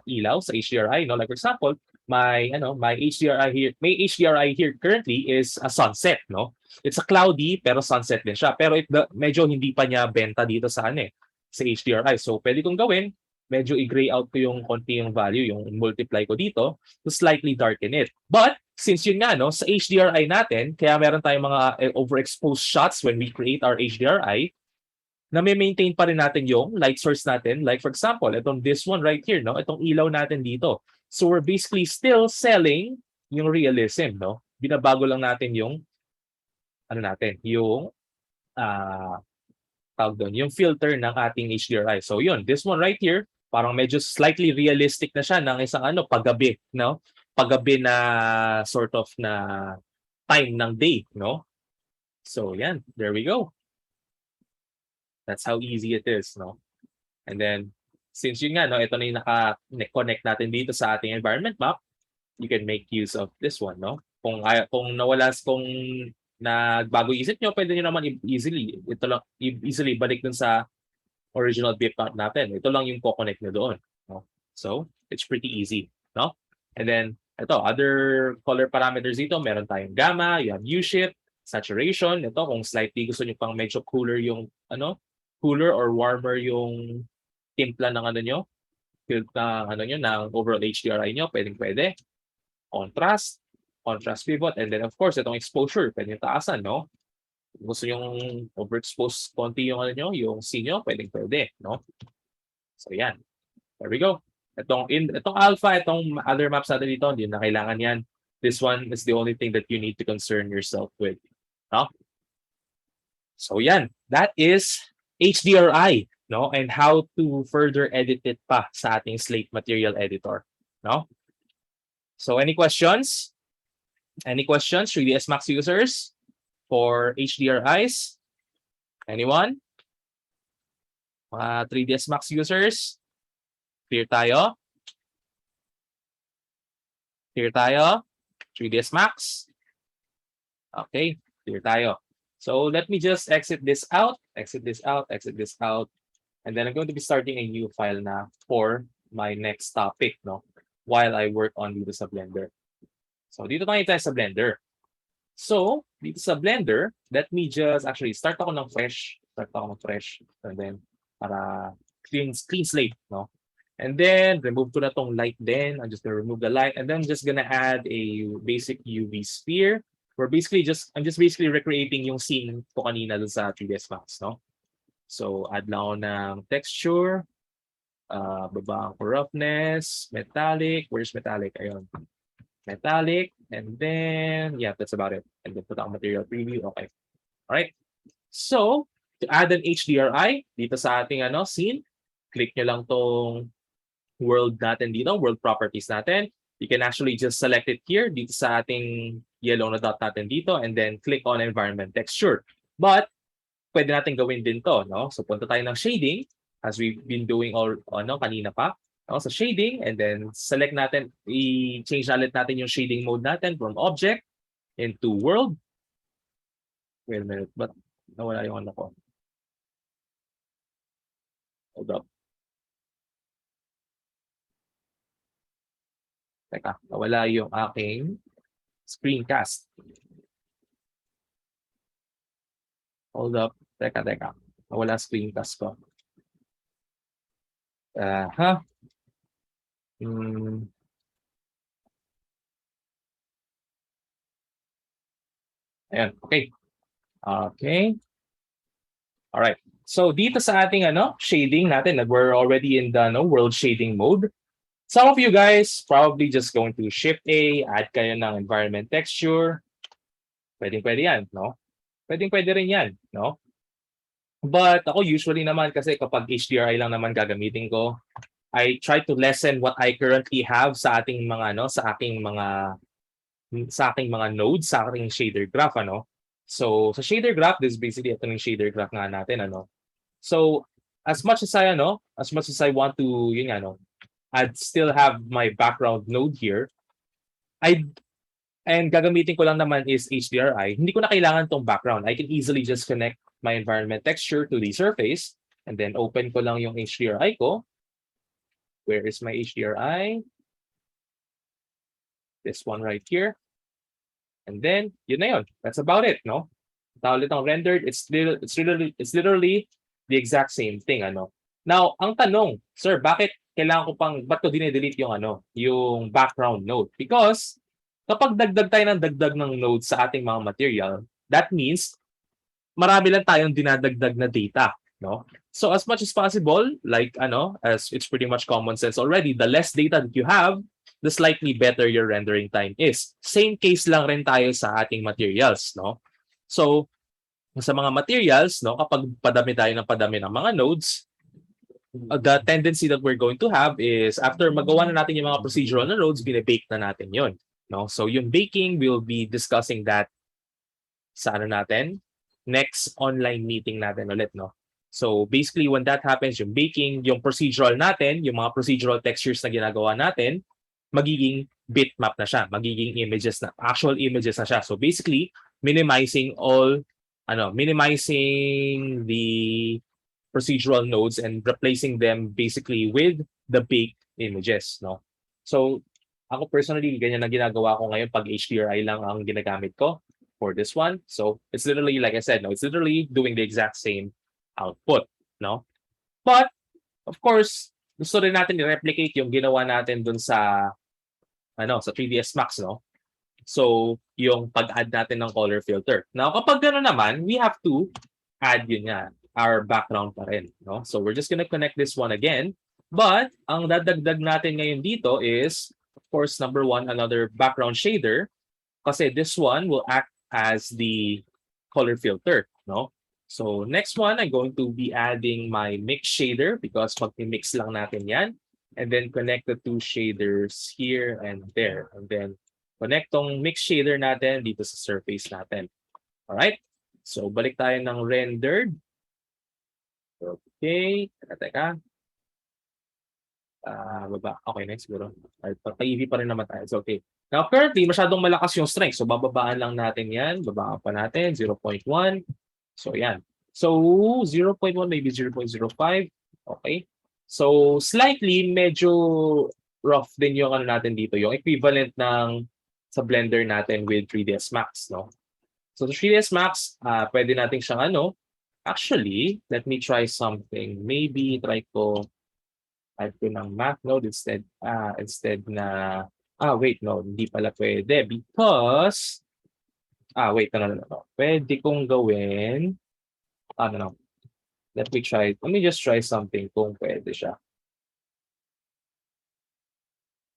ilaw sa HDRI, no? Like for example, my HDRI here currently is a sunset, no? It's a cloudy pero sunset din siya. Pero medyo hindi pa niya benta dito sa sa HDRI. So pwede kong gawin, medyo i-gray out ko yung konti yung value, yung multiply ko dito to slightly darken it. But since yun nga, no, sa HDRI natin, kaya meron tayong mga overexposed shots when we create our HDRI, na may maintain pa rin natin yung light source natin. Like for example, this one right here, no? Itong ilaw natin dito. So we're basically still selling yung realism, no? Binabago lang natin yung yung filter ng ating HDRI. So yun, this one right here, parang medyo slightly realistic na siya ng isang paggabi, no? Paggabi na sort of na time ng day, no? So yan, there we go. That's how easy it is, no? And then, since yun nga, no, ito na yung naka-connect natin dito sa ating environment map, you can make use of this one, no? Kung nagbago isip nyo, pwede nyo naman easily balik dun sa original bip map natin. Ito lang yung co-connect nyo doon, no? So, it's pretty easy, no? And then, other color parameters dito, meron tayong gamma, you have hue shift, saturation. Ito, kung slightly gusto nyo pang medyo cooler yung, cooler or warmer yung timpla ng ng overall HDRI nyo, pwede. Contrast pivot, and then of course, itong exposure, pwede yung taasan, no? Kung gusto yung overexposed konti yung yung scene nyo, pwede, no? So, yan. There we go. Itong alpha, itong other maps natin dito, hindi na kailangan yan. This one is the only thing that you need to concern yourself with. No? So yan, that is HDRI, no? And how to further edit it pa sa ating slate material editor, no? So any questions? 3ds Max users for HDRIs? Anyone? Mga 3ds Max users? Clear tayo? 3ds Max? Okay, clear tayo. So let me just exit this out, and then I'm going to be starting a new file na for my next topic, no? While I work on dito sa Blender. So dito tayo sa Blender. So dito sa Blender, let me just actually start ako ng fresh, and then para clean slate, no? And then remove ko na tong light din. I'm just gonna remove the light, and then I'm just gonna add a basic UV sphere. I'm just basically recreating yung scene ko kanina dun sa 3ds Max, no? So add lang ako ng texture, baba ko roughness, metallic. Where's metallic? Ayun. Metallic, and then yeah, that's about it. And then put ako material preview. Okay. All right. So to add an HDRI dito sa ating scene, click nyo lang tong world natin dito, world properties natin. You can actually just select it here dito sa ating yellow na dot natin dito, and then click on environment texture. But pwede natin gawin din to, no? So punta tayo ng shading as we've been doing kanina pa. No? So shading, and then select natin, i-change ulit natin yung shading mode natin from object into world. Wait a minute, but nawala yung ko. Hold up. Teka, nawala yung aking screencast. Hold up. Teka. Nawala screencast ko. Ayan, okay. Okay. All right. So dito sa ating shading natin, we're already in the world shading mode. Some of you guys probably just going to Shift A, add kayo ng environment texture. Pwede yan, no? Pwede rin yan, no? But ako usually naman, kasi kapag HDRI lang naman gagamitin ko, I try to lessen what I currently have sa ating mga sa aking mga nodes, sa aking shader graph, ano. So, sa shader graph, this is basically ito yung shader graph nga natin, ano. So, as much as I want to, yun nga, no, I'd still have my background node here. And gagamitin ko lang naman is HDRI. Hindi ko na kailangan tong background. I can easily just connect my environment texture to the surface and then open ko lang yung HDRI ko. Where is my HDRI? This one right here. And then, yun na yun. That's about it, no? Ulit ang rendered, it's literally the exact same thing, ano. Now, ang tanong, sir, ba't ko dine-delete yung background node? Because kapag dagdag tayo ng dagdag ng node sa ating mga material, that means marami lang tayong dinadagdag na data, no? So as much as possible, like as it's pretty much common sense already, the less data that you have, the slightly better your rendering time is. Same case lang rin tayo sa ating materials, no? So sa mga materials, no, kapag padami tayo ng mga nodes, the tendency that we're going to have is after magawa na natin yung mga procedural na nodes, bine-bake na natin yon, no? So yung baking, we'll be discussing that sa next online meeting natin ulit, no? So basically when that happens, yung baking, yung procedural natin, yung mga procedural textures na ginagawa natin, magiging bitmap na siya, magiging actual images na siya. So basically, minimizing the procedural nodes and replacing them basically with the baked images, no? So ako personally, ganyan na ginagawa ko ngayon pag HDRI lang ang ginagamit ko for this one. So it's literally, like I said, no, it's literally doing the exact same output, no? But of course, gusto rin natin i-replicate yung ginawa natin dun sa sa 3ds Max, no? So, yung pag-add natin ng color filter. Now, kapag gano'n naman, we have to add our background pa rin, no? So, we're just gonna connect this one again. But, ang dadagdag natin ngayon dito is, of course, number one, another background shader. Kasi this one will act as the color filter, no? So, next one, I'm going to be adding my mix shader because pag-mix lang natin yan. And then connect the two shaders here and there. And then connect tong mix shader natin dito sa surface natin. Alright? So, balik tayo ng rendered. Okay. Teka. Baba. Okay, next siguro. Pag-EV pa rin naman tayo. So, okay. Now, currently, masyadong malakas yung strength. So, bababaan lang natin yan. Babaan pa natin. 0.1. So, yan. So, 0.1, maybe 0.05. Okay. So, slightly, medyo rough din yung natin dito. Yung equivalent ng sa Blender natin with 3ds Max, no? So, the 3ds Max, pwede natin siyang actually, let me try something. Maybe try ko add ko ng math node instead na wait, no, hindi pala pwede because wait, no. Pwede kong gawin no. Let me just try something kung pwede siya.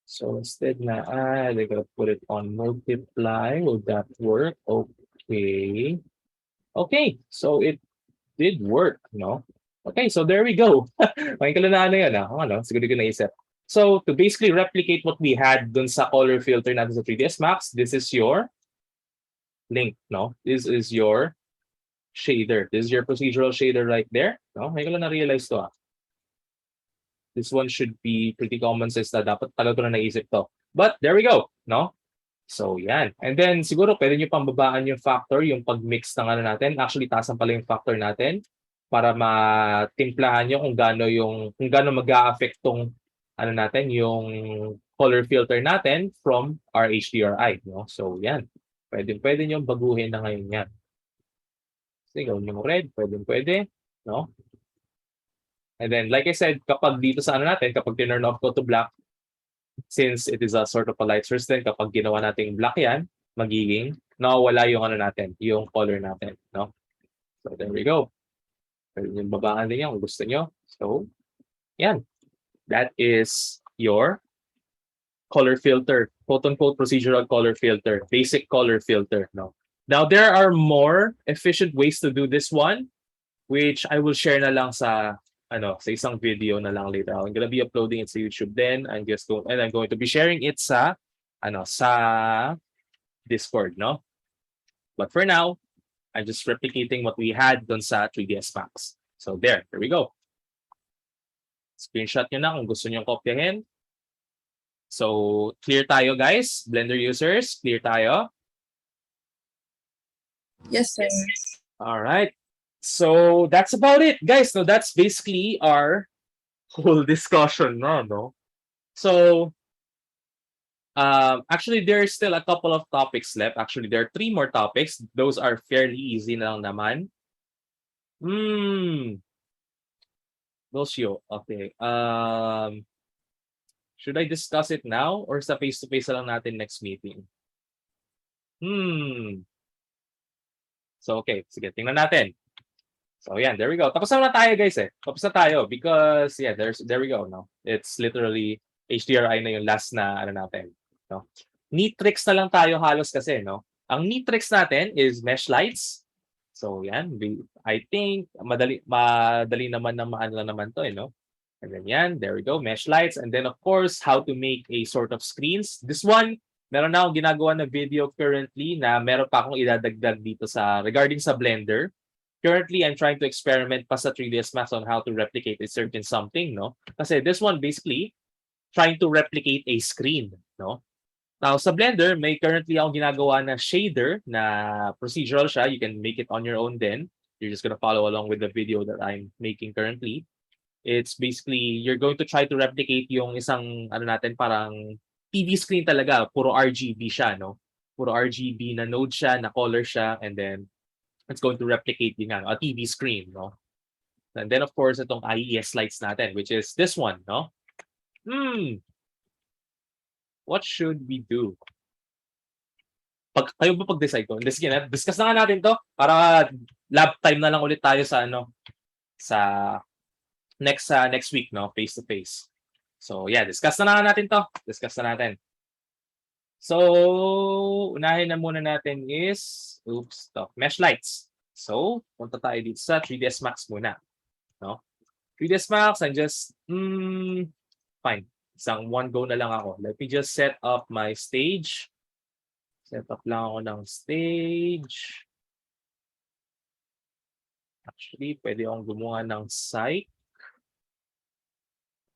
So instead na I'm gonna put it on multiply. Will that work? Okay. Okay, so it did work, no? Okay, so there we go. Makikita na yun, siguro ko naisip. So to basically replicate what we had dun sa color filter natin sa 3ds Max, this is your link, no? This is your shader. This is your procedural shader right there. No? Makikita na realize to. This one should be pretty common sense na dapat talaga na naisip to. But there we go, no? So yan. And then siguro pwede nyo pang babaan yung factor, yung pag-mix ng natin. Actually, taasan pala yung factor natin para matimplahan nyo kung gaano mag-a-affect tong natin, yung color filter natin from our HDRI, no? So yan. Pwede nyo baguhin na ngayon yan. Sige, gawin nyo red, pwede, no? And then, like I said, kapag dito sa natin, kapag turn off ko to black, since it is a sort of a light source din, kapag ginawa natin black yan, magiging nawawala yung natin, yung color natin, no? So, there we go. Pwede nyo babaan din yan kung gusto nyo. So, yan. That is your color filter, quote-unquote procedural color filter, basic color filter, no? Now, there are more efficient ways to do this one, which I will share na lang sa sa isang video na lang later. I'm gonna be uploading it sa YouTube then. I'm going to be sharing it sa Discord, no? But for now, I'm just replicating what we had dun sa 3ds Max. So there we go. Screenshot nyo na kung gusto nyo kopyahin. So clear tayo guys, Blender users, clear tayo. Yes, sir. All right. So that's about it, guys. No, that's basically our whole discussion, no? So actually, there's still a couple of topics left. Actually, there are 3 more topics. Those are fairly easy na lang naman. Those you. Okay. Should I discuss it now or sa face-to-face lang natin next meeting? So, okay. Sige, tingnan natin. So, yan. There we go. Tapos na tayo, guys, eh. Tapos na tayo because, yeah, there we go, no? It's literally HDRI na yung last na, natin. No? Neat tricks na lang tayo halos kasi, no? Ang neat tricks natin is mesh lights. So, yan. I think, madali naman na maano naman to, no? And then yan, there we go, mesh lights. And then, of course, how to make a sort of screens. This one, meron na akong ginagawa na video currently na meron pa akong idadagdag dito regarding sa Blender. Currently, I'm trying to experiment pa sa 3ds Max on how to replicate a certain something, no? Kasi this one, basically, trying to replicate a screen, no? Now, sa Blender, may currently akong ginagawa na shader na procedural siya. You can make it on your own then. You're just gonna follow along with the video that I'm making currently. It's basically, you're going to try to replicate yung isang, parang TV screen talaga. Puro RGB siya, no? Puro RGB na node siya, na color siya, and then it's going to replicate yung a TV screen, no? And then, of course, itong IES lights natin, which is this one, no? What should we do? Kayo ba pag-decide ko? Discuss na nga natin to para lab time na lang ulit tayo sa sa next week, no? Face to face. So, yeah, discuss na natin to. So, unahin na muna natin is mesh lights. So, punta tayo dito sa 3ds Max muna, no? 3ds Max, I'm just fine. Isang one go na lang ako. Let me just set up my stage. Set up lang ako ng stage. Actually, pwede akong gumawa ng site.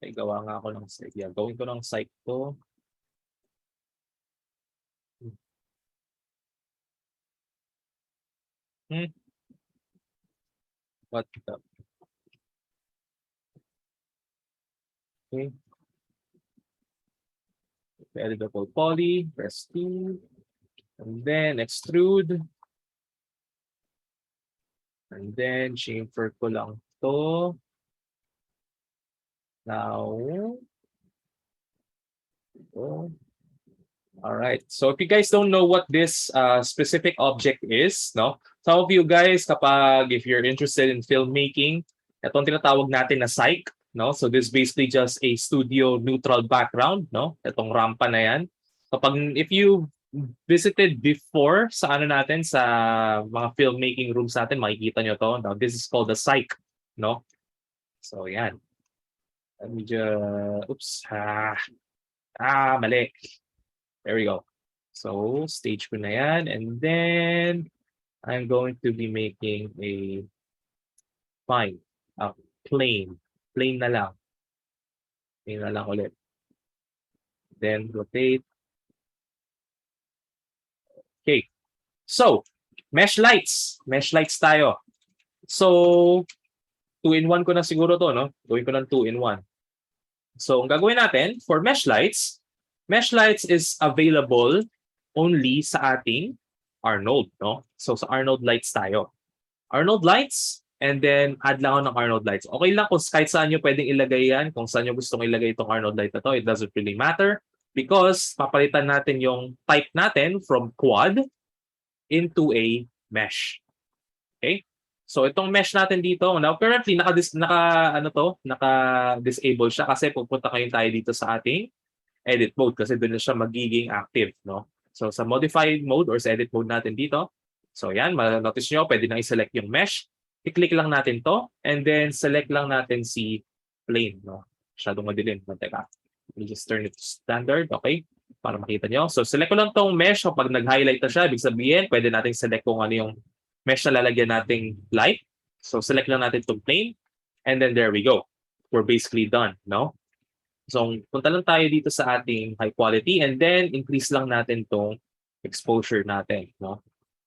Okay, gawa nga ako ng site. Yeah, gawin ko ng site to. What the? Okay. Editable poly, press 2, and then extrude. And then chamfer ko lang to. Now, all right. So if you guys don't know what this specific object is, no? Some of you guys, if you're interested in filmmaking, itong tinatawag natin na cyc, no? So this is basically just a studio neutral background, no? Itong rampa na yan. If you visited before sa natin sa mga filmmaking rooms natin, makikita nyo to. Now this is called the cyc, no? So yan. Let me just, mali. There we go. So stage ko na yan, and then I'm going to be making a plane na lang. Plane na lang ulit. Then rotate. Okay. So, mesh lights. Mesh lights tayo. So, 2-in-1 ko na siguro to, no? Gawin ko ng 2-in-1. So, ang gagawin natin for mesh lights is available only sa ating Arnold, no? So, sa Arnold lights tayo. Arnold lights, and then add lang ako ng Arnold lights. Okay lang kung kahit saan nyo pwedeng ilagay yan, kung saan nyo gustong ilagay itong Arnold light na to, it doesn't really matter because papalitan natin yung type natin from quad into a mesh. Okay? So itong mesh natin dito, now currently naka-disable siya kasi pupunta kayo tayo dito sa ating edit mode kasi doon na siya magiging active, no? So sa modified mode or sa edit mode natin dito, so yan, ma-notice nyo, pwede nang i-select yung mesh. i-click lang natin to, and then select lang natin si plane, no? Masyadong madilim. Teka. Let me just turn it to standard, okay? Para makita nyo. So, select ko lang tong mesh. Kapag nag-highlight na siya, ibig sabihin, pwede natin select kung ano yung mesh na lalagyan nating light. So, select lang natin tong plane, and then there we go. We're basically done, no? So, punta lang tayo dito sa ating high quality, and then increase lang natin tong exposure natin, no?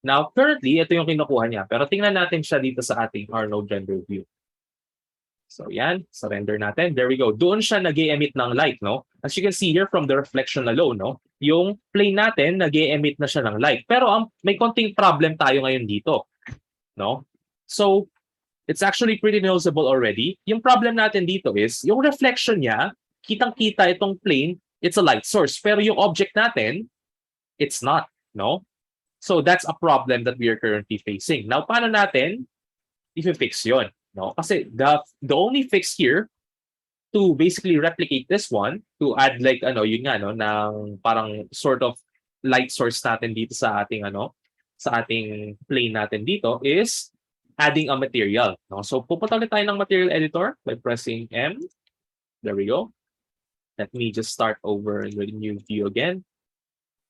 Now, currently, ito yung kinukuha niya. Pero tingnan natin siya dito sa ating Arnold render view. So, yan. Surrender natin. There we go. Doon siya nag-emit ng light, no? As you can see here from the reflection alone, no? Yung plane natin, nag-emit na siya ng light. Pero may konting problem tayo ngayon dito, no? So, it's actually pretty noticeable already. Yung problem natin dito is, yung reflection niya, kitang-kita itong plane, it's a light source. Pero yung object natin, it's not, no? So that's a problem that we are currently facing. Now, paano natin i-fix yun? No? Kasi the only fix here to basically replicate this one, to add like, yun nga, no, ng parang sort of light source natin dito sa ating, sa ating plane natin dito is adding a material. No? So pupunta ulit tayo ng material editor by pressing M. There we go. Let me just start over in the new view again.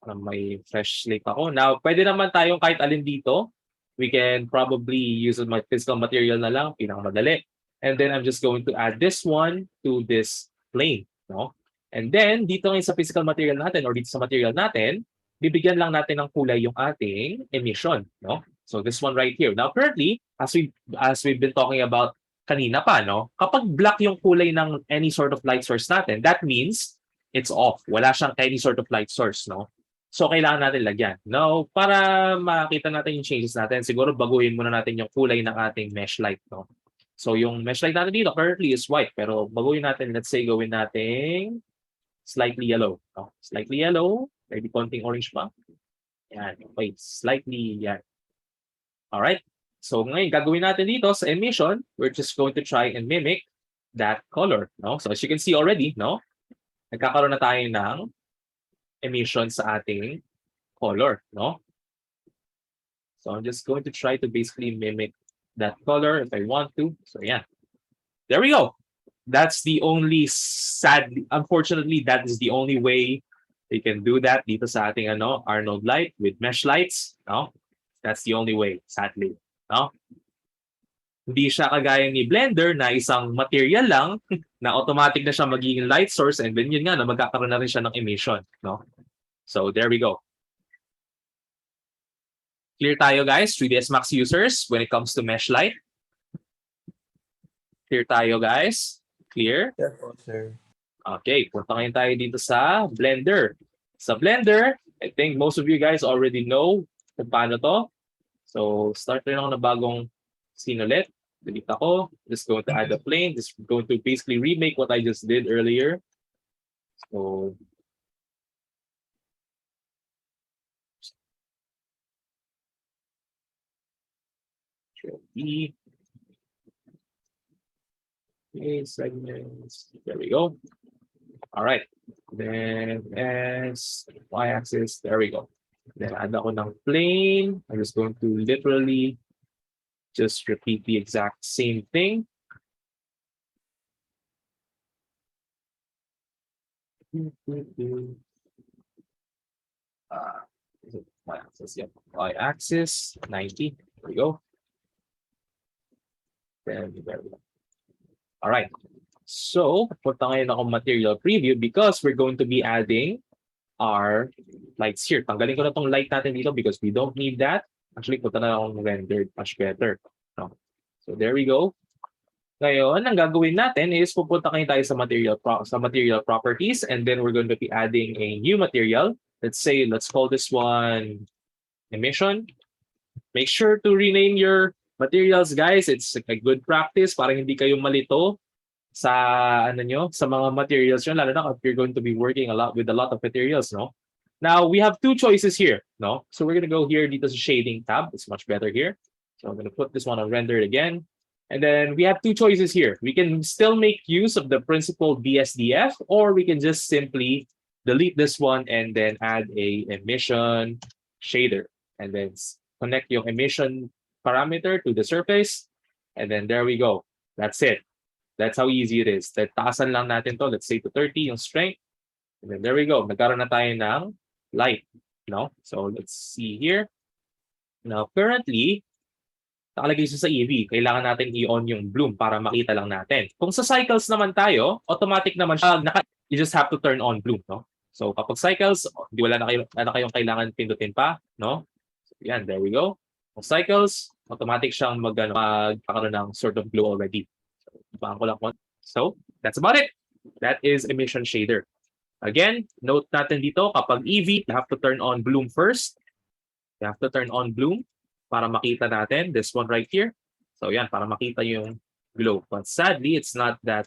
May fresh slate ako. Now, pwede naman tayong kahit alin dito. We can probably use my physical material na lang, pinakamadali. And then I'm just going to add this one to this plane, no? And then, dito ngayon sa physical material natin or dito sa material natin, bibigyan lang natin ng kulay yung ating emission, no? So this one right here. Now, currently, as we've been talking about kanina pa, no? Kapag black yung kulay ng any sort of light source natin, that means it's off. Wala siyang any sort of light source, no? So, kailangan natin lagyan. Now, para makita natin yung changes natin, siguro baguhin muna natin yung kulay ng ating mesh light, no? So, yung mesh light natin dito currently is white, pero baguhin natin, let's say, gawin natin slightly yellow, no? Slightly yellow, maybe konting orange pa. Yan, okay, slightly, yan. Alright, so ngayon, gagawin natin dito sa emission, we're just going to try and mimic that color, no? So, as you can see already, no? Nagkakaroon na tayo ng emission sa ating color, no? So I'm just going to try to basically mimic that color if I want to. So yeah, there we go. That's the only unfortunately, that is the only way you can do that dito sa ating Arnold light with mesh lights, no? That's the only way, sadly, no? Hindi siya kagaya ni Blender na isang material lang na automatic na siya magiging light source, and then yun nga na magkakaroon na rin siya ng emission, no? So there we go. Clear tayo guys, 3ds Max users, when it comes to mesh light. Clear tayo guys. Clear? Yes po, sir. Okay, punta ngayon tayo dito sa Blender. Sa Blender, I think most of you guys already know kung paano to. So start rin ako na bagong scene ulit. Delete ako. Just going to add a plane. Just going to basically remake what I just did earlier. So E. Okay, segments. There we go. All right. Then S, y-axis. There we go. Then add ako ng plane. I'm just going to literally just repeat the exact same thing. Y-axis, yep. Y-axis, 90. There we go. Then there we go. All right. So, punta ngayon ako material preview because we're going to be adding our lights here. Tanggalin ko na tong light natin dito because we don't need that. Actually, punta na akong rendered much better. No. So, there we go. Ngayon, ang gagawin natin is pupunta kayo tayo sa material properties, and then we're going to be adding a new material. Let's say, let's call this one emission. Make sure to rename your materials, guys. It's a good practice para hindi kayo malito sa sa mga materials nyo, lalo na if you're going to be working with a lot of materials, no? Now, we have two choices here, no? So we're going to go here dito sa shading tab. It's much better here. So I'm going to put this one on rendered again. And then we have two choices here. We can still make use of the principal BSDF, or we can just simply delete this one and then add a emission shader. And then connect your emission parameter to the surface. And then there we go. That's it. That's how easy it is. Taasan lang natin to. Let's say to 30 yung strength. And then there we go. Nagkaroon na tayo ng light. No? So let's see here. Now currently, nakalagay siya sa EV. Kailangan natin i-on yung bloom para makita lang natin. Kung sa cycles naman tayo, automatic naman siya. You just have to turn on bloom. No? So kapag cycles, di wala na kayong kailangan pindutin pa. No? So, yan, there we go. Kung cycles, automatic siyang magkakaroon ng sort of glow already. So that's about it. That is emission shader. Again, note natin dito, kapag EV, you have to turn on bloom first. You have to turn on bloom para makita natin this one right here. So yan, para makita yung glow. But sadly, it's not that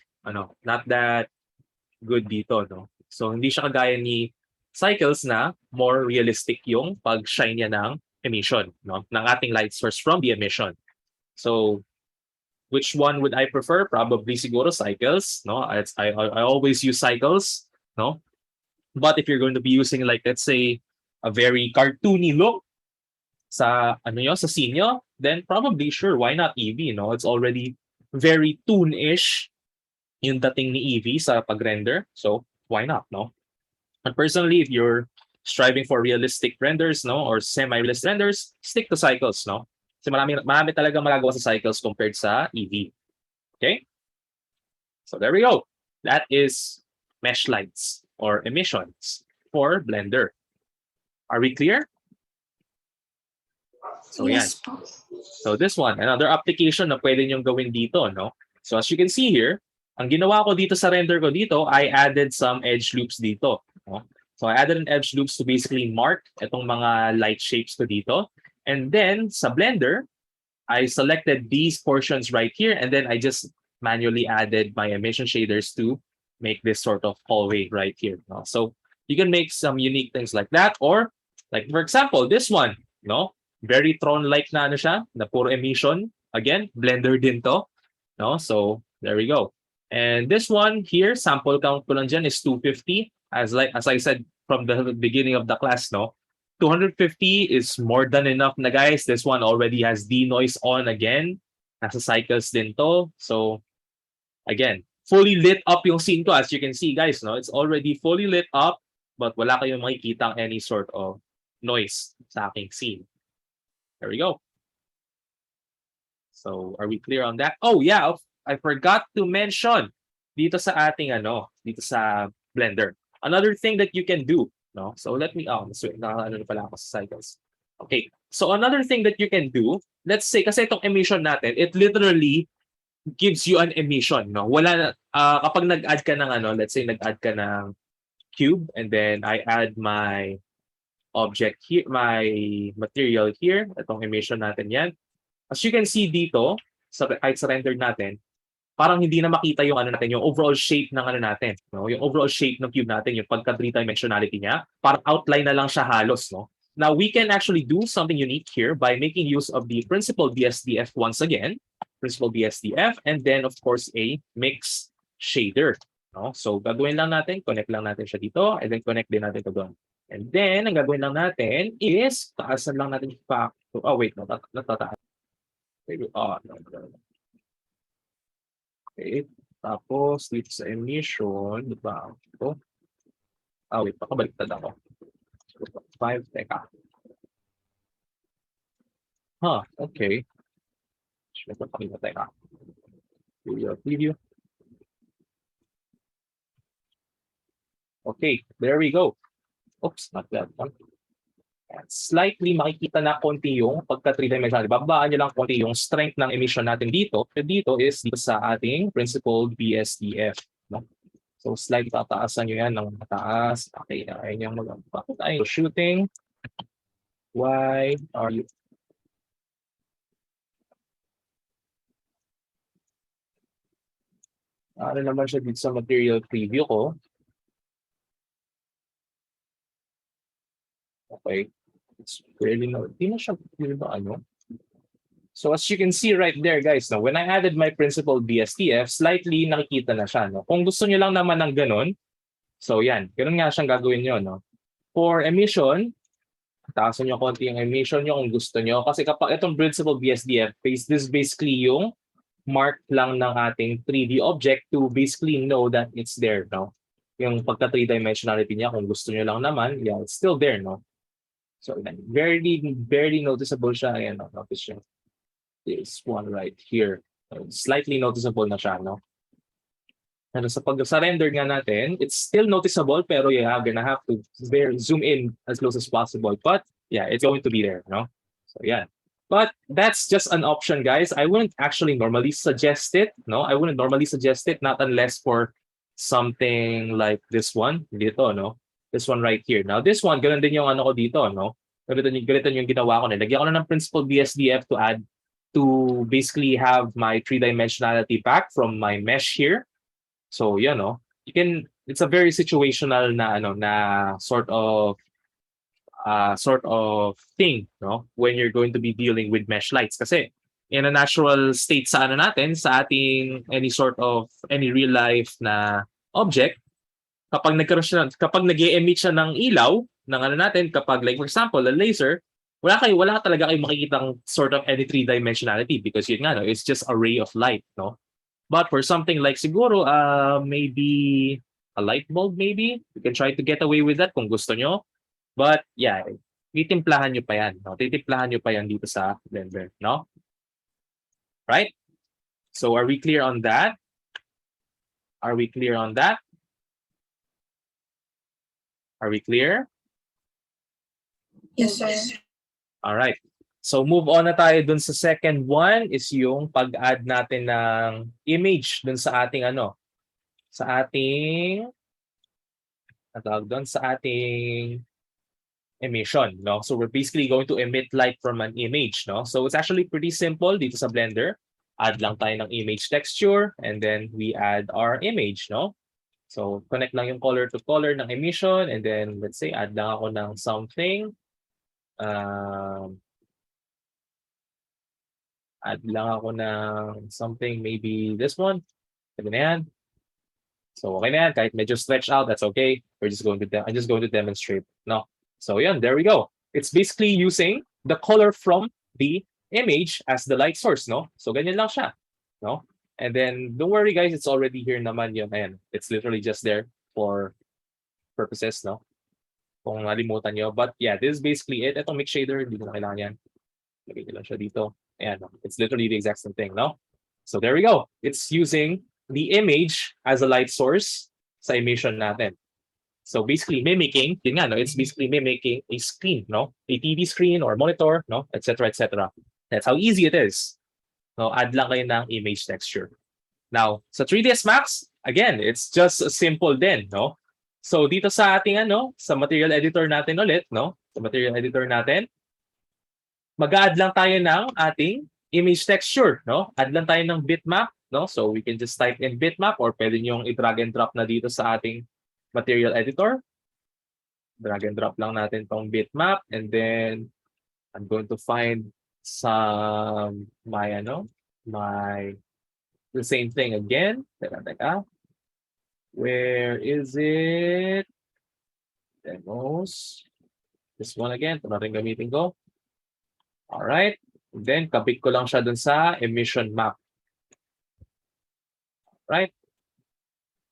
good dito, no? So hindi siya kagaya ni cycles na more realistic yung pag-shine niya ng emission, no? Ng ating light source from the emission. So which one would I prefer? Probably siguro cycles, no? I always use cycles, no? But if you're going to be using, like, let's say, a very cartoony look sa sa scene nyo, then probably sure, why not EV, no? It's already very toon-ish yung dating ni EV sa pag-render, so why not, no? And personally, if you're striving for realistic renders, no, or semi-realistic renders, stick to cycles, no? Kasi marami talaga magagawa sa cycles compared sa EV. Okay? So there we go. That is mesh lights or emissions for Blender. Are we clear? So Yes yan. po. So this one, another application na pwede nyong gawin dito, no? So as you can see here, ang ginawa ko dito sa render ko dito, I added some edge loops dito, no? So I added an edge loops to basically mark itong mga light shapes ko dito. And then sa Blender, I selected these portions right here, and then I just manually added my emission shaders to make this sort of hallway right here. No? So you can make some unique things like that, or like for example, this one, no, very Tron-like na siya, na puro emission. Again, Blender din to, no. So there we go. And this one here, sample count ko lang dyan is 250. As I said from the beginning of the class, no, 250 is more than enough na, guys. This one already has denoise on again. Nasa cycles din to. So again, fully lit up yung scene ko, as you can see, guys, no? It's already fully lit up, but wala kayong makikita any sort of noise sa aking scene. There we go. So, are we clear on that? Oh, yeah, I forgot to mention dito sa ating dito sa Blender. Another thing that you can do, no? So, let me na pala ako sa cycles. Okay. So, another thing that you can do, let's say kasi itong emission natin, it literally gives you an emission, no? Wala kapag nag-add ka ng let's say nag-add ka ng cube, and then I add my object here, my material here, itong emission natin yan. As you can see dito, kahit sa render natin, parang hindi na makita yung natin, yung overall shape ng natin, no? Yung overall shape ng cube natin, yung pagka three-dimensionality niya, parang outline na lang siya halos, no? Now, we can actually do something unique here by making use of the principal BSDF once again, principal BSDF, and then, of course, a mix shader. No? So, gagawin lang natin, connect lang natin siya dito, and then connect din natin ito doon. And then, ang gagawin lang natin is, taasan lang natin yung factor. Oh, wait, no, natataas. Okay, tapos, dito sa emission, di ba? Ito. Wait, pakabaliktad ako. 5, teka. Okay. Teka. Preview. Okay, there we go. Oops, not that one. Slightly makikita na konti yung pagka 3-dimensional. Babaan nyo lang konti yung strength ng emission natin dito. Dito is dito sa ating principal BSDF. No? So, slightly tataasan nyo yan ng mataas. Okay, ayun yung bakit tayo shooting. Why are you? Ano naman siya dito sa material preview ko. Okay. It's really hindi na siya So as you can see right there, guys, no, when I added my principal BSDF, slightly nakikita na siya. No? Kung gusto nyo lang naman ng ganun, so yan, ganun nga siyang gagawin nyo. No? For emission, taasan nyo konti yung emission nyo kung gusto nyo. Kasi kapag itong principal BSDF, this is basically yung mark lang ng ating 3D object to basically know that it's there, no? Yung pagka 3-dimensionality niya, kung gusto niyo lang naman, yeah, it's still there, no? So, very noticeable siya. Ayan, no? Notice siya. This one right here. Slightly noticeable na siya, no? Ano, sa render nga natin, it's still noticeable, pero yeah, gonna have to zoom in as close as possible. But yeah, it's going to be there, no? So yeah. But that's just an option, guys. I wouldn't actually normally suggest it, no? I wouldn't normally suggest it, not unless for something like this one, dito, no? This one right here. Now, this one, ganun din yung ano ko dito, no? Ganito yung ginawa ko. Nilagyan ko na ng principal BSDF to add, to basically have my 3-dimensionality back from my mesh here. So, you know, you can, it's a very situational na, ano, na sort of thing, no? When you're going to be dealing with mesh lights. Kasi in a natural state sa ano natin, sa ating any real life na object, kapag nag-emit siya ng ilaw, ng ano natin, kapag like for example, a laser, wala talaga kayong makikitang sort of any 3-dimensionality because yun nga, no, it's just a ray of light, no? But for something like siguro, maybe a light bulb, maybe, you can try to get away with that kung gusto nyo. But yeah, titimplahan nyo pa yan. No? Titimplahan nyo pa yan dito sa Blender. No? Right? So are we clear on that? Are we clear on that? Are we clear? Yes, sir. All right. So move on na tayo dun sa second one is yung pag-add natin ng image dun sa ating ano, sa ating emission, no? So we're basically going to emit light from an image, no? So it's actually pretty simple dito sa Blender. Add lang tayo ng image texture and then we add our image, no? So connect lang yung color to color ng emission and then let's say add lang ako ng something. Add lang ako ng something, maybe this one. Sabi na yan. So okay na yan, kahit medyo stretch out, that's okay. I'm just going to demonstrate, no? So yeah, there we go. It's basically using the color from the image as the light source, no? So ganyan lang siya, no? And then don't worry guys, it's already here naman yun. Ayan, it's literally just there for purposes, no? Kung nalimutan nyo. But yeah, this is basically it. Itong mix shader, hindi mo na kailangan yan. Lagay nyo lang siya dito. Ayan, no? It's literally the exact same thing, no? So there we go. It's using the image as a light source sa emission natin. So basically mimicking, yun nga, no? It's basically mimicking a screen, no? A TV screen or monitor, no? Etc. Etc. That's how easy it is. No, add lang kayo ng image texture. Now, sa 3ds Max, again, it's just simple din, no? So dito sa ating ano, sa material editor natin ulit, no? Sa material editor natin, mag-add lang tayo ng ating image texture, no? Add lang tayo ng bitmap, no? So we can just type in bitmap or pwede nyo i-drag and drop na dito sa ating material editor. Drag and drop lang natin tong bitmap and then I'm going to find some the same thing again. Teka. Where is it? Demos. This one again. Ito na rin gamitin ko. Alright. Then kabit ko lang siya dun sa emission map. Right?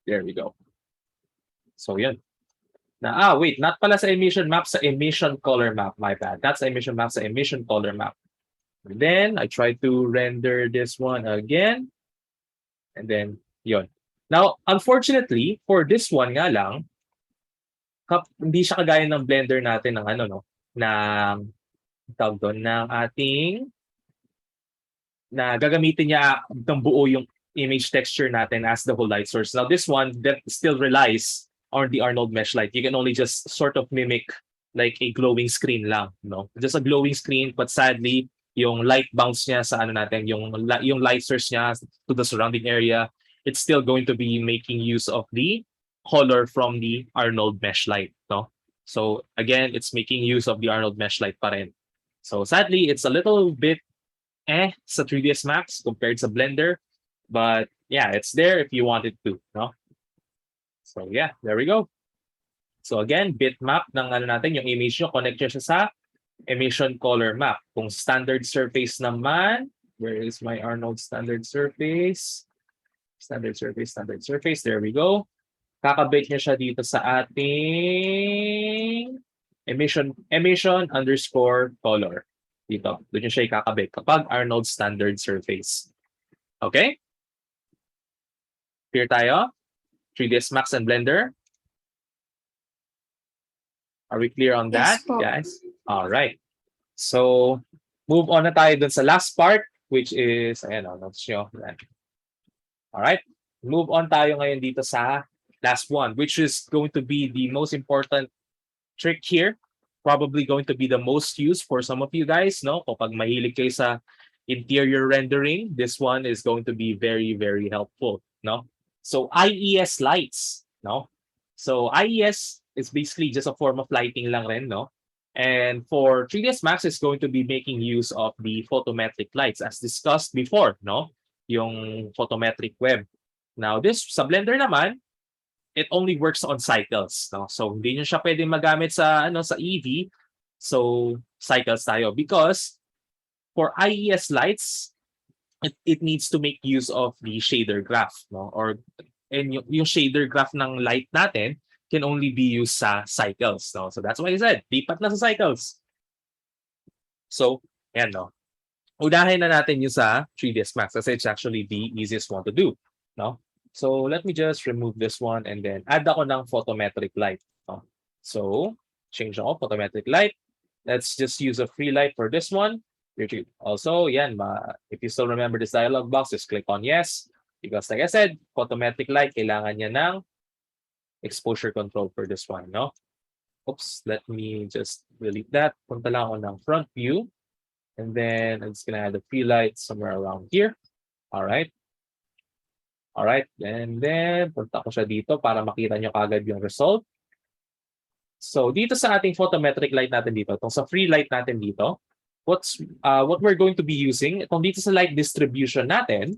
There we go. So yan. Wait, not pala sa emission map, sa emission color map. My bad. That's the emission map, sa emission color map. And then I try to render this one again. And then yon. Now, unfortunately, for this one nga lang, hindi siya kagaya ng Blender natin ng ano, no? Ng tawag doon, ng ating na gagamitin niya ng buo yung image texture natin as the whole light source. Now, this one that still relies on the Arnold mesh light. You can only just sort of mimic like a glowing screen lang, no? Just a glowing screen, but sadly, yung light bounce niya sa ano natin, yung light source niya to the surrounding area, it's still going to be making use of the color from the Arnold mesh light, no? So again, it's making use of the Arnold mesh light pa rin. So sadly, it's a little bit sa 3ds Max compared sa Blender, but yeah, it's there if you wanted to, no? So yeah, there we go. So again, bitmap ng ano natin, yung image nyo, connect nyo siya sa emission color map. Kung standard surface naman, Where is my Arnold standard surface? Standard surface, standard surface. There we go. Kakabit niya siya dito sa ating emission underscore color. Dito. Doon niya siya ikakabit kapag Arnold standard surface. Okay? Clear tayo? 3ds Max and Blender? Are we clear on that, Yes po. guys? All right. So, move on na tayo dun sa last part, which is, ayan, notes nyo. All right. Move on tayo ngayon dito sa last one, which is going to be the most important trick here. Probably going to be the most used for some of you guys, no? Kapag mahilig kayo sa interior rendering, this one is going to be very, very helpful, no? So, IES lights, no? So, IES is basically just a form of lighting lang rin, no? And for 3ds Max is going to be making use of the photometric lights as discussed before, no? Yung photometric web. Now, this sa Blender naman, it only works on cycles, no? So hindi niyo siya pwedeng magamit sa sa EV. So cycles tayo because for IES lights, it needs to make use of the shader graph, no? And yung shader graph ng light natin can only be used sa cycles, no? So that's why I said, lipat na sa cycles. So, ayan, no? Unahin na natin yung sa 3ds Max kasi it's actually the easiest one to do, no? So let me just remove this one and then add ako ng photometric light, no? So change ako photometric light. Let's just use a free light for this one. Also, yan, if you still remember this dialog box, just click on yes. Because like I said, photometric light, kailangan niya ng exposure control for this one, no? Oops, let me just delete that. Punta lang ako ng front view. And then I'm just gonna add a free light somewhere around here. All right. All right. And then punta ko siya dito para makita nyo kagad yung result. So dito sa ating photometric light natin dito, itong sa free light natin dito, what we're going to be using, itong dito sa light distribution natin,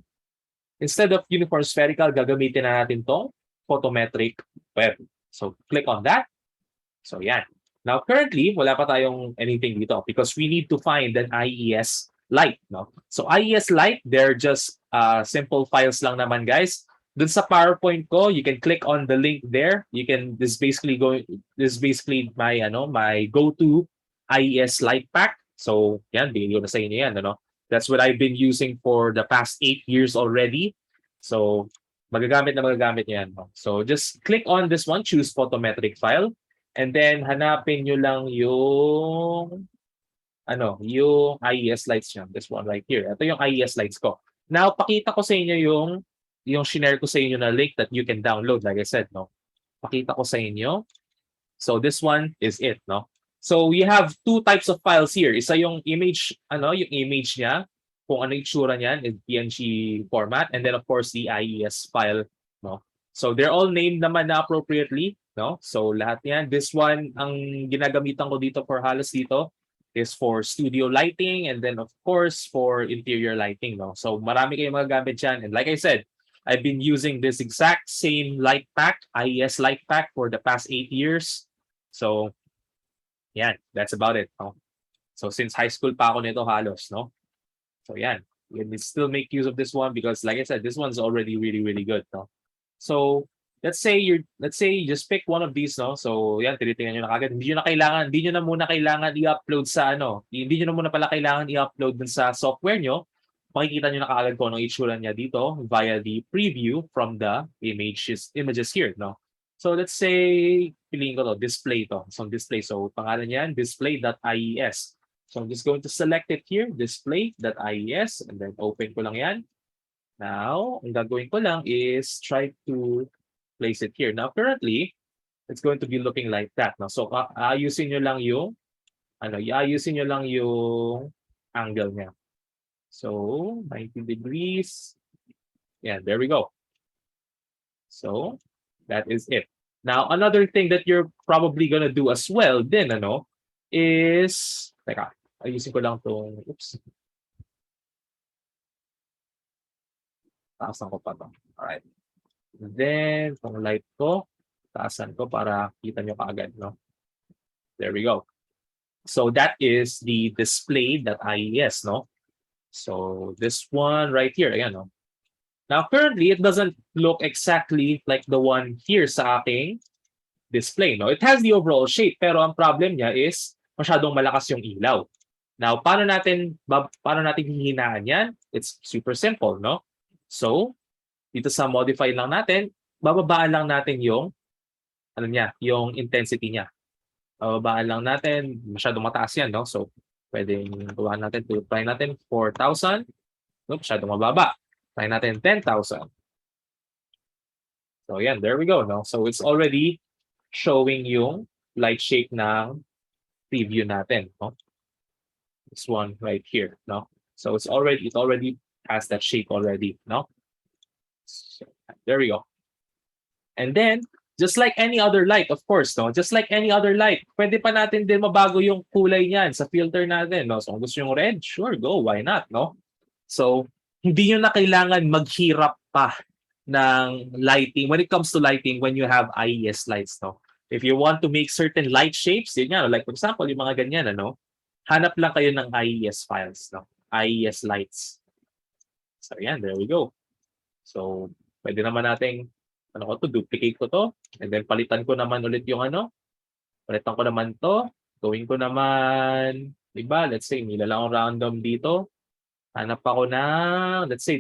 instead of uniform spherical, gagamitin na natin itong photometric web. So click on that. So yan. Now currently, wala pa tayong anything dito because we need to find an IES light, no? So IES light, they're just simple files lang naman, guys. Dun sa PowerPoint ko, you can click on the link there. You can this is basically my go-to IES light pack. So yan, bigay ko na sa inyo yan, ano? That's what I've been using for the past 8 years already. So magagamit yan, no? So just click on this one, choose photometric file. And then hanapin nyo lang yung yung IES lights niya. This one right here. Ito yung IES lights ko. Now, pakita ko sa inyo yung shinare ko sa inyo na link that you can download, like I said, no? Pakita ko sa inyo. So this one is it, no? So we have two types of files here. Isa yung image, yung image niya, kung ano yung itsura niyan, in PNG format, and then of course the IES file, no? So they're all named naman na appropriately, no? So lahat yan. This one, ang ginagamitan ko dito for halos dito is for studio lighting and then of course for interior lighting, no? So marami kayong magagamit dyan. And like I said, I've been using this exact same light pack, IES light pack for the past 8 years. So yan, that's about it, no? So since high school pa ako nito halos, no? So yan, you can still make use of this one because like I said, this one's already really, really good, no? So let's say you just pick one of these, no? So yan, tinitingnan nyo na kagad. Hindi nyo na muna kailangan i-upload sa hindi nyo na muna pala kailangan i-upload dun sa software nyo. Makikita nyo na kagad kung anong itsura niya dito via the preview from the images here, no? So let's say, piliin ko to, display to. So display, so pangalan yan, display.ies. So I'm just going to select it here, display.ies, and then open ko lang yan. Now, ang gagawin ko lang is try to place it here. Now, currently, it's going to be looking like that. Now, so, ayusin nyo lang yung, angle niya. So, 90 degrees. Yeah, there we go. So, that is it. Now, another thing that you're probably gonna do as well din, is, teka, ayusin ko lang itong, oops. Taasan ko pa ito. Alright. Then, itong light ko, taasan ko para kita nyo kaagad, no? There we go. So that is the display.ies, no? So this one right here, ayan, no? Now, currently, it doesn't look exactly like the one here sa aking display, no? It has the overall shape, pero ang problem niya is masyadong malakas yung ilaw. Now, paano natin hihinaan yan? It's super simple, no? So, dito sa modify lang natin, bababaan lang natin yung yung intensity niya. Bababaan lang natin, masyadong mataas yan, no? So, pwedeng gawa natin to try natin 4,000. No, masyadong mababa. Try natin 10,000. So, yan, there we go, no? So, it's already showing yung light shape ng preview natin, no? This one right here, no? So it already has that shape already, no? So, there we go. And then, just like any other light, of course, no? Just like any other light, pwede pa natin din mabago yung kulay niyan sa filter natin, no? So kung gusto yung red, sure, go, why not, no? So, hindi nyo na kailangan maghirap pa ng lighting when it comes to lighting when you have IES lights, no? If you want to make certain light shapes, yun nga, like for example, yung mga ganyan, ano? Hanap lang kayo ng IES files, no? IES lights. So, yan, there we go. So, pwede naman nating, duplicate ko to. And then, palitan ko naman ulit yung palitan ko naman to. Gawin ko naman, diba? Let's say, nila lang random dito. Hanap ako ng, let's say,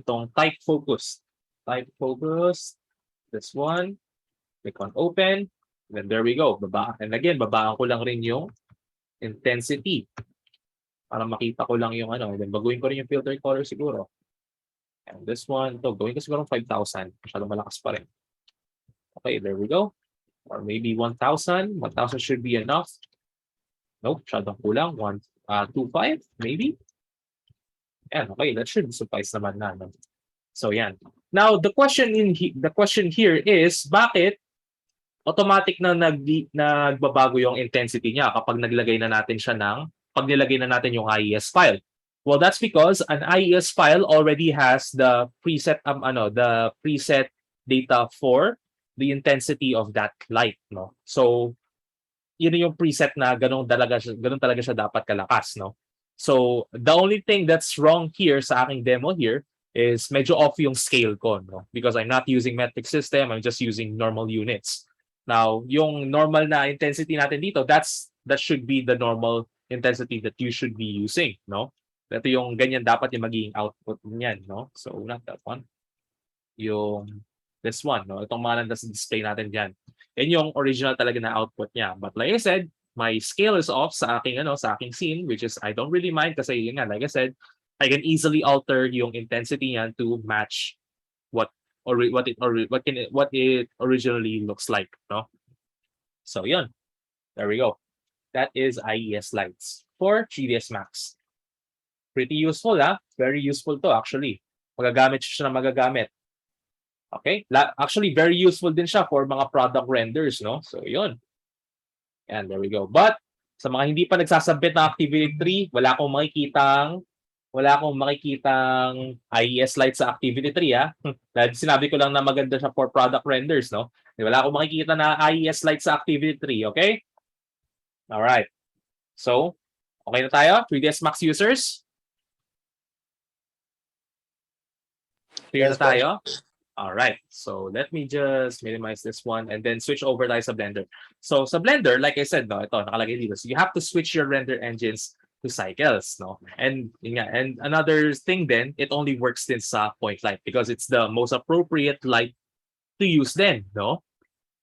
itong type focus. Type focus. This one. Click on open. Then there we go. And again, babaan ko lang rin yung intensity para makita ko lang yung And then baguhin ko rin yung filter color siguro. And this one, gawin ko siguro 5,000. Masyadong malakas pa rin. Okay, there we go. Or maybe 1,000. 1,000 should be enough. Nope, masyadong kulang. 2,500 maybe. Yan, okay, that should suffice naman na. No? So yan. Now, the question here is, bakit automatic na nagbabago yung intensity niya kapag nilagay na natin yung IES file. Well, that's because an IES file already has the preset data for the intensity of that light, no? So, yun yung preset na ganun talaga siya dapat kalakas, no? So, the only thing that's wrong here sa aking demo here is medyo off yung scale ko, no? Because I'm not using metric system, I'm just using normal units. Now, yung normal na intensity natin dito, that should be the normal intensity that you should be using, no? Ito yung ganyan dapat yung magiging output niyan, no? So, not that one. This one, no? Itong mga nasa display natin diyan. Yan yung original talaga na output niya. But like I said, my scale is off sa aking scene, which is I don't really mind kasi yun nga, like I said, I can easily alter yung intensity niyan to match what it originally looks like, no? So yun, there we go. That is IES lights for 3ds Max. Pretty useful, very useful to actually. Magagamit siya na magagamit. Okay, actually very useful din siya for mga product renders, no? So yun. And there we go. But sa mga hindi pa nagsasubmit ng Activity 3, wala akong makikitang IES light sa Activity 3, Dahil sinabi ko lang na maganda siya for product renders, no? Wala akong makikita na IES light sa Activity 3, okay? Alright. So, okay na tayo? 3ds Max users? Clear na tayo? Alright. So, let me just minimize this one and then switch over tayo sa Blender. So, sa Blender, like I said, no, ito, nakalagay dito. So, you have to switch your render engines to cycles, no? And another thing then, it only works din sa point light because it's the most appropriate light to use then, no?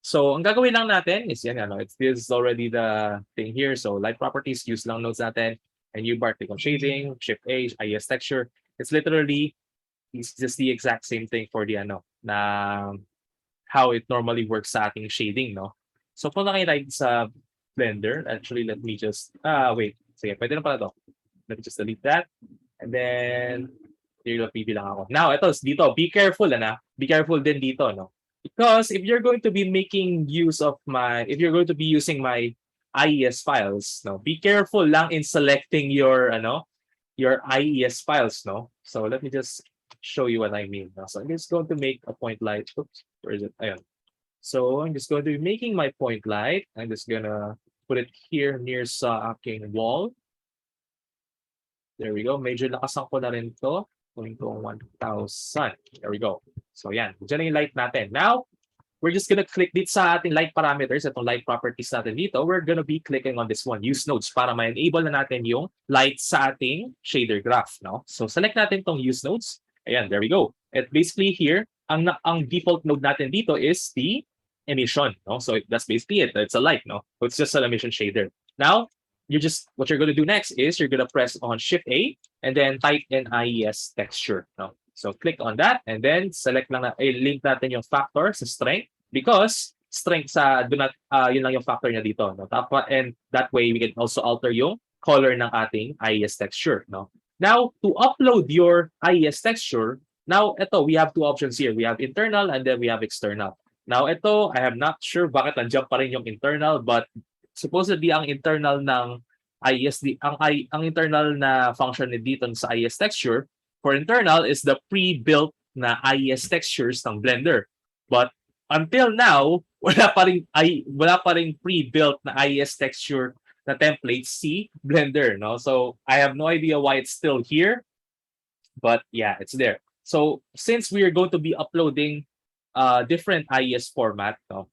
So, ang gagawin lang natin is this is already the thing here. So, light properties, use lang nodes natin, and new bar, click on shading, shift A, IES texture. It's just the exact same thing for the how it normally works sa ating shading, no? So, kung nakita sa Blender, actually, let me just, wait. Sige, pwede na pala to. Let me just delete that. And then, here lang ako. Now, ito, dito, be careful, Be careful din dito, no? Because if you're going to be using my IES files, no, be careful lang in selecting your IES files, no? So, let me just show you what I mean. So, I'm just going to make a point light. Oops, where is it? Ayan. So, I'm just going to be making my point light. I'm just gonna put it here near sa aking wall. There we go. Medyo lakasan ko na rin to. Going to 1,000. There we go. So yan. Diyan na yung light natin. Now, we're just gonna click dito sa ating light parameters, itong light properties natin dito. We're gonna be clicking on this one, use nodes, para ma-enable na natin yung light sa ating shader graph. No? So select natin tong use nodes. Ayan, there we go. At basically here, ang default node natin dito is the emission. No? So that's basically it. It's a light. No? So it's just an emission shader. Now, what you're going to do next is you're going to press on Shift A and then type in IES texture. No? So click on that and then select lang na link natin yung factor sa strength because strength sa yun lang yung factor niya dito. No? And that way we can also alter yung color ng ating IES texture. No? Now, to upload your IES texture, now ito, we have two options here. We have internal and then we have external. Now ito, I am not sure bakit nandiyan pa rin yung internal, but supposedly ang internal ng IES, ang internal na function dito sa IES texture for internal is the pre-built na IES textures ng Blender. But until now, wala pa ring pre-built na IES texture na template si Blender, no? So I have no idea why it's still here, but yeah, it's there. So since we are going to be uploading different IES format, no?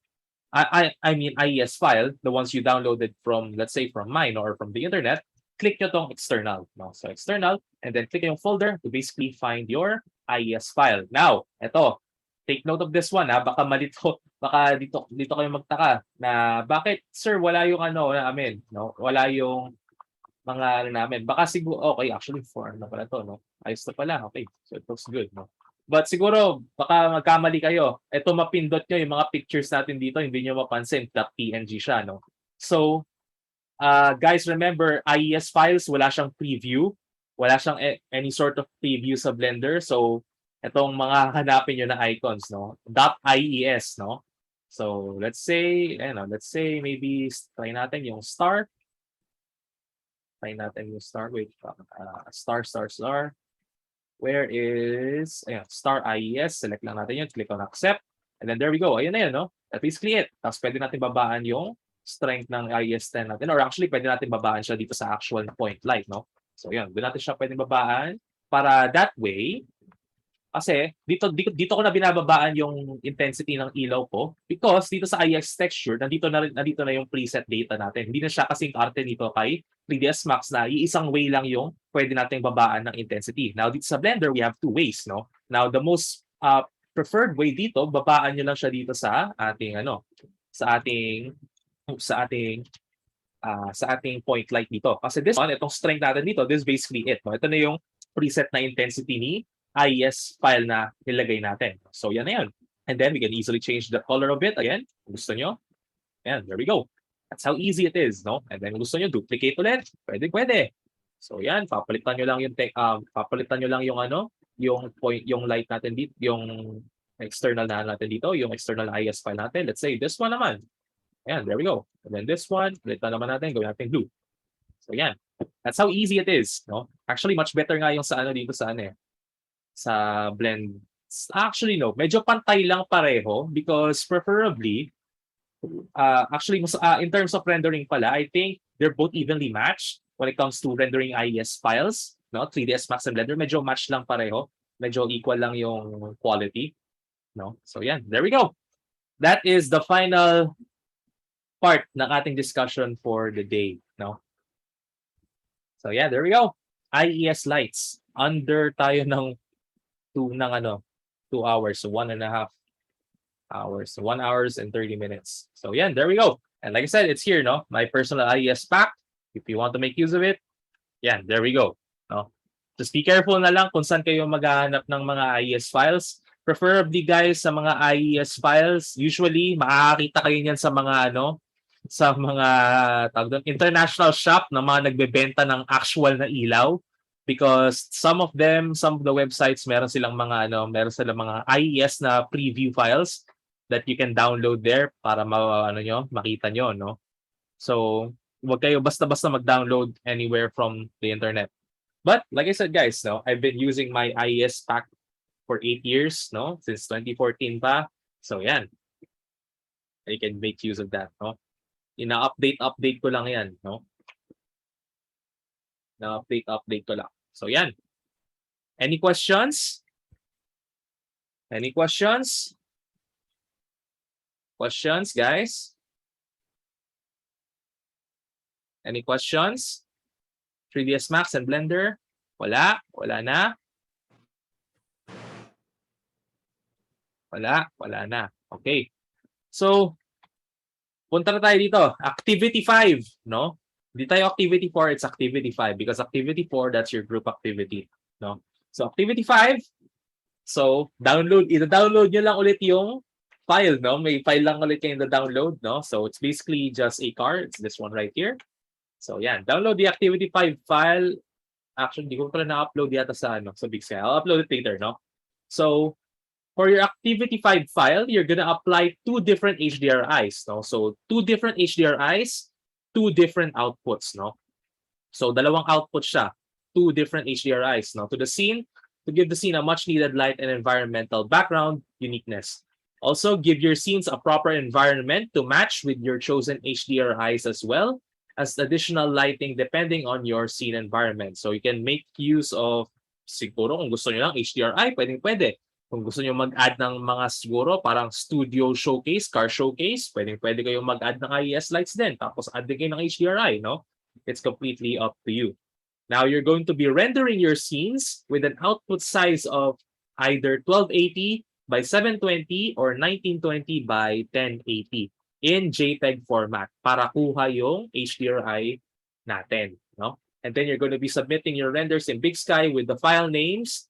I mean IES file, the ones you downloaded from, let's say from mine or from the internet, click nyo tong external. No? So external, and then click yung folder to basically find your IES file. Now, eto, take note of this one. Baka malito, baka dito kayo magtaka na bakit, sir, wala yung namin, no? Wala yung mga namin. Baka siguro, okay, actually, for na pala to, no? Ayos na pala, okay. So it looks good, no? But siguro, baka magkamali kayo. Ito mapindot nyo yung mga pictures natin dito, hindi nyo mapansin, .png siya, no? So, guys, remember, IES files, wala siyang preview. Wala siyang any sort of preview sa Blender. So, itong mga hanapin nyo na icons, no? .ies, no? So, let's say maybe try natin yung star. Try natin yung star. Wait, star. Where is, star IES. Select lang natin yun. Click on accept. And then there we go. Ayun na yun, no? That is it. Tapos pwede natin babaan yung strength ng IES 10 natin. Or actually, pwede natin babaan siya dito sa actual point light, no? So, yun. Doon natin siya pwede babaan para that way, kasi dito ko na binababaan yung intensity ng ilaw ko because dito sa IES texture, nandito na yung preset data natin. Hindi na siya kasing arte nito kay 3ds Max na iisang way lang yung pwede nating babaan ng intensity. Now, dito sa Blender, we have two ways, no? Now, the most preferred way dito, babaan nyo lang siya dito sa ating sa ating point light dito. Kasi this one, itong strength natin dito, this is basically it, no? Ito na yung preset na intensity ni IES file na nilagay natin. So, yan na yan. And then, we can easily change the color of it. Again, kung gusto nyo. Ayan, there we go. That's how easy it is, no? And then, kung gusto nyo, duplicate ulit. Pwede. So, yan. Papalitan nyo lang yung yung light natin dito, yung external na natin dito, yung external IES file natin. Let's say, this one naman. Ayan, there we go. And then this one, palitan naman natin, gawin natin blue. So, yan. That's how easy it is, no? Actually, much better nga yung sa dito sa blend. Actually, no. Medyo pantay lang pareho because preferably, actually, in terms of rendering pala, I think they're both evenly matched when it comes to rendering IES files. No? 3ds Max and Blender, medyo match lang pareho. Medyo equal lang yung quality. No? So, yan. There we go. That is the final part ng ating discussion for the day. No? So, yeah, there we go. IES lights. Under tayo ng 2 hours, so 1.5 hours, so 1 hours and 30 minutes. So yeah, there we go. And like I said, it's here, no? My personal IES pack. If you want to make use of it, yeah, there we go. No? Just be careful na lang kung saan kayo maghahanap ng mga IES files. Preferably guys, sa mga IES files, usually makakakita kayo niyan sa mga international shop na mga nagbebenta ng actual na ilaw. Because some of the websites, meron silang mga IES na preview files that you can download there para makita nyo, no? So, wag kayo basta-basta mag-download anywhere from the internet. But like I said, guys, no, I've been using my IES pack for 8 years, no? Since 2014 pa. So, yan. You can make use of that, no? Ina-update ko lang yan, no? Na-update ko lang. So yan. Any questions? Any questions? Questions, guys? Any questions? 3ds Max and Blender? Wala? Wala na? Wala na. Okay. So, punta na tayo dito. Activity 5, no? Hindi tayo activity 4, it's activity 5 because activity 4, that's your group activity, no? So, activity 5, so, ida-download nyo lang ulit yung file, no? May file lang ulit kayo na download, no? So, it's basically just a card. It's this one right here. So, yan. Download the activity 5 file. Actually, hindi ko pala na-upload yata sa Big Sky. I'll upload it later, no? So, for your activity 5 file, you're gonna apply 2 different HDRIs, no? So, 2 different HDRIs, 2 different outputs, no? So, dalawang output siya, 2 different HDRIs, no? To the scene, to give the scene a much needed light and environmental background uniqueness. Also, give your scenes a proper environment to match with your chosen HDRIs as well as additional lighting depending on your scene environment. So you can make use of, siguro kung gusto nyo lang HDRI, pwede. Kung gusto nyo mag-add ng mga siguro parang studio showcase, car showcase, pwede kayong mag-add ng IES lights din. Tapos add din kayo ng HDRI, no? It's completely up to you. Now you're going to be rendering your scenes with an output size of either 1280 by 720 or 1920 by 1080 in JPEG format para kuha yung HDRI natin, no? And then you're going to be submitting your renders in Big Sky with the file names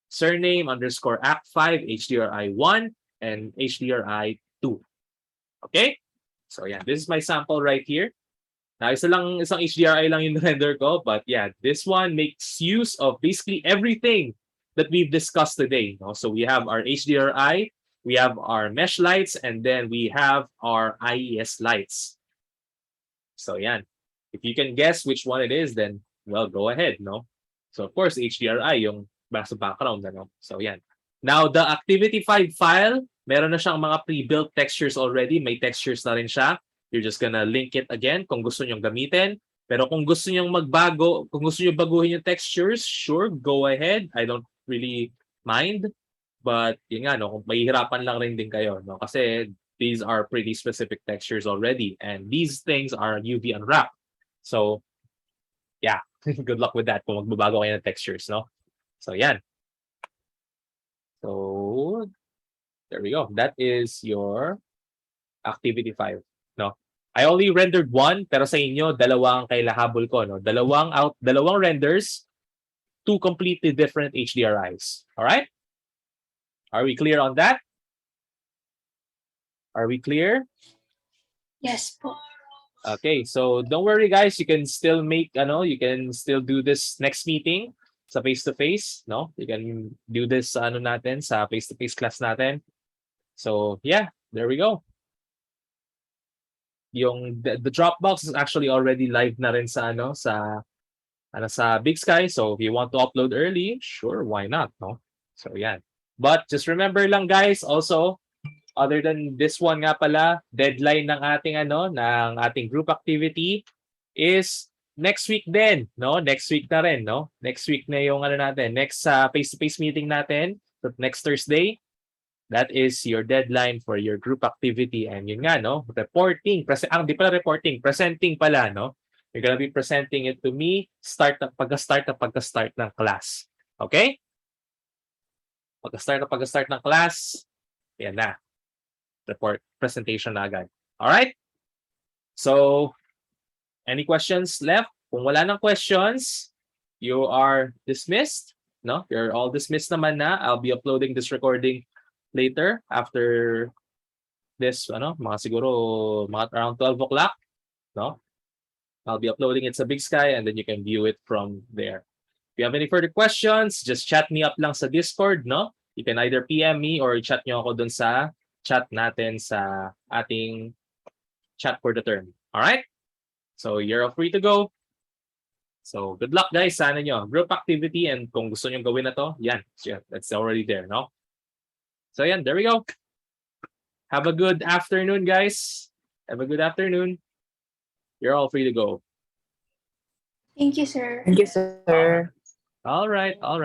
surname _ act 5 HDRI 1 and HDRI 2. Okay? So yeah, this is my sample right here. Now, isang HDRI lang yung render ko, but yeah, this one makes use of basically everything that we've discussed today, no? So we have our HDRI, we have our mesh lights, and then we have our IES lights. So yeah, if you can guess which one it is, then, well, go ahead, no? So of course, HDRI, yung sa background, no? So yeah. Now, the activity 5 file, meron na siyang mga pre-built textures already. May textures na rin siya. You're just gonna link it again kung gusto nyong gamitin. Pero kung gusto nyong magbago, kung gusto nyong baguhin yung textures, sure, go ahead. I don't really mind. But yun nga, no, kung mahihirapan lang rin din kayo, no? Kasi these are pretty specific textures already. And these things are UV unwrapped. So, yeah, good luck with that kung magbabago kayo ng textures, no? So, yan. So, there we go. That is your activity 5, no? I only rendered 1, pero sa inyo, dalawang kailahabol ko, no? Dalawang renders, 2 completely different HDRIs. All right? Are we clear on that? Are we clear? Yes po. Okay, so don't worry guys, you can still you can still do this next meeting sa face-to-face, no? You can do this natin sa face-to-face class natin. So, yeah, there we go. Yung the Dropbox is actually already live na rin sa sa Big Sky. So, if you want to upload early, sure, why not, no? So, yeah. But just remember lang guys, also, other than this one nga pala, deadline ng ating group activity is next week din, no? Next week na rin, no? Next week na yung next face-to-face meeting natin, so next Thursday. That is your deadline for your group activity. And yun nga, no? Reporting, di pala reporting, presenting pala, no? You're gonna be presenting it to me pagka-start ng class. Okay? Pagka-start ng class, yan na. Report, presentation na agad. Alright? So, any questions left? Kung wala nang questions, you are dismissed. No? You're all dismissed naman na. I'll be uploading this recording later after this, mga around 12 o'clock. No? I'll be uploading it sa Big Sky and then you can view it from there. If you have any further questions, just chat me up lang sa Discord, no? You can either PM me or chat nyo ako dun sa chat natin sa ating chat for the term. Alright? So, you're all free to go. So, good luck guys. Sana nyo. Group activity and kung gusto nyo gawin na to, yan. That's already there, no? So, yan. There we go. Have a good afternoon, guys. Have a good afternoon. You're all free to go. Thank you, sir. Thank you, sir. All right, all right.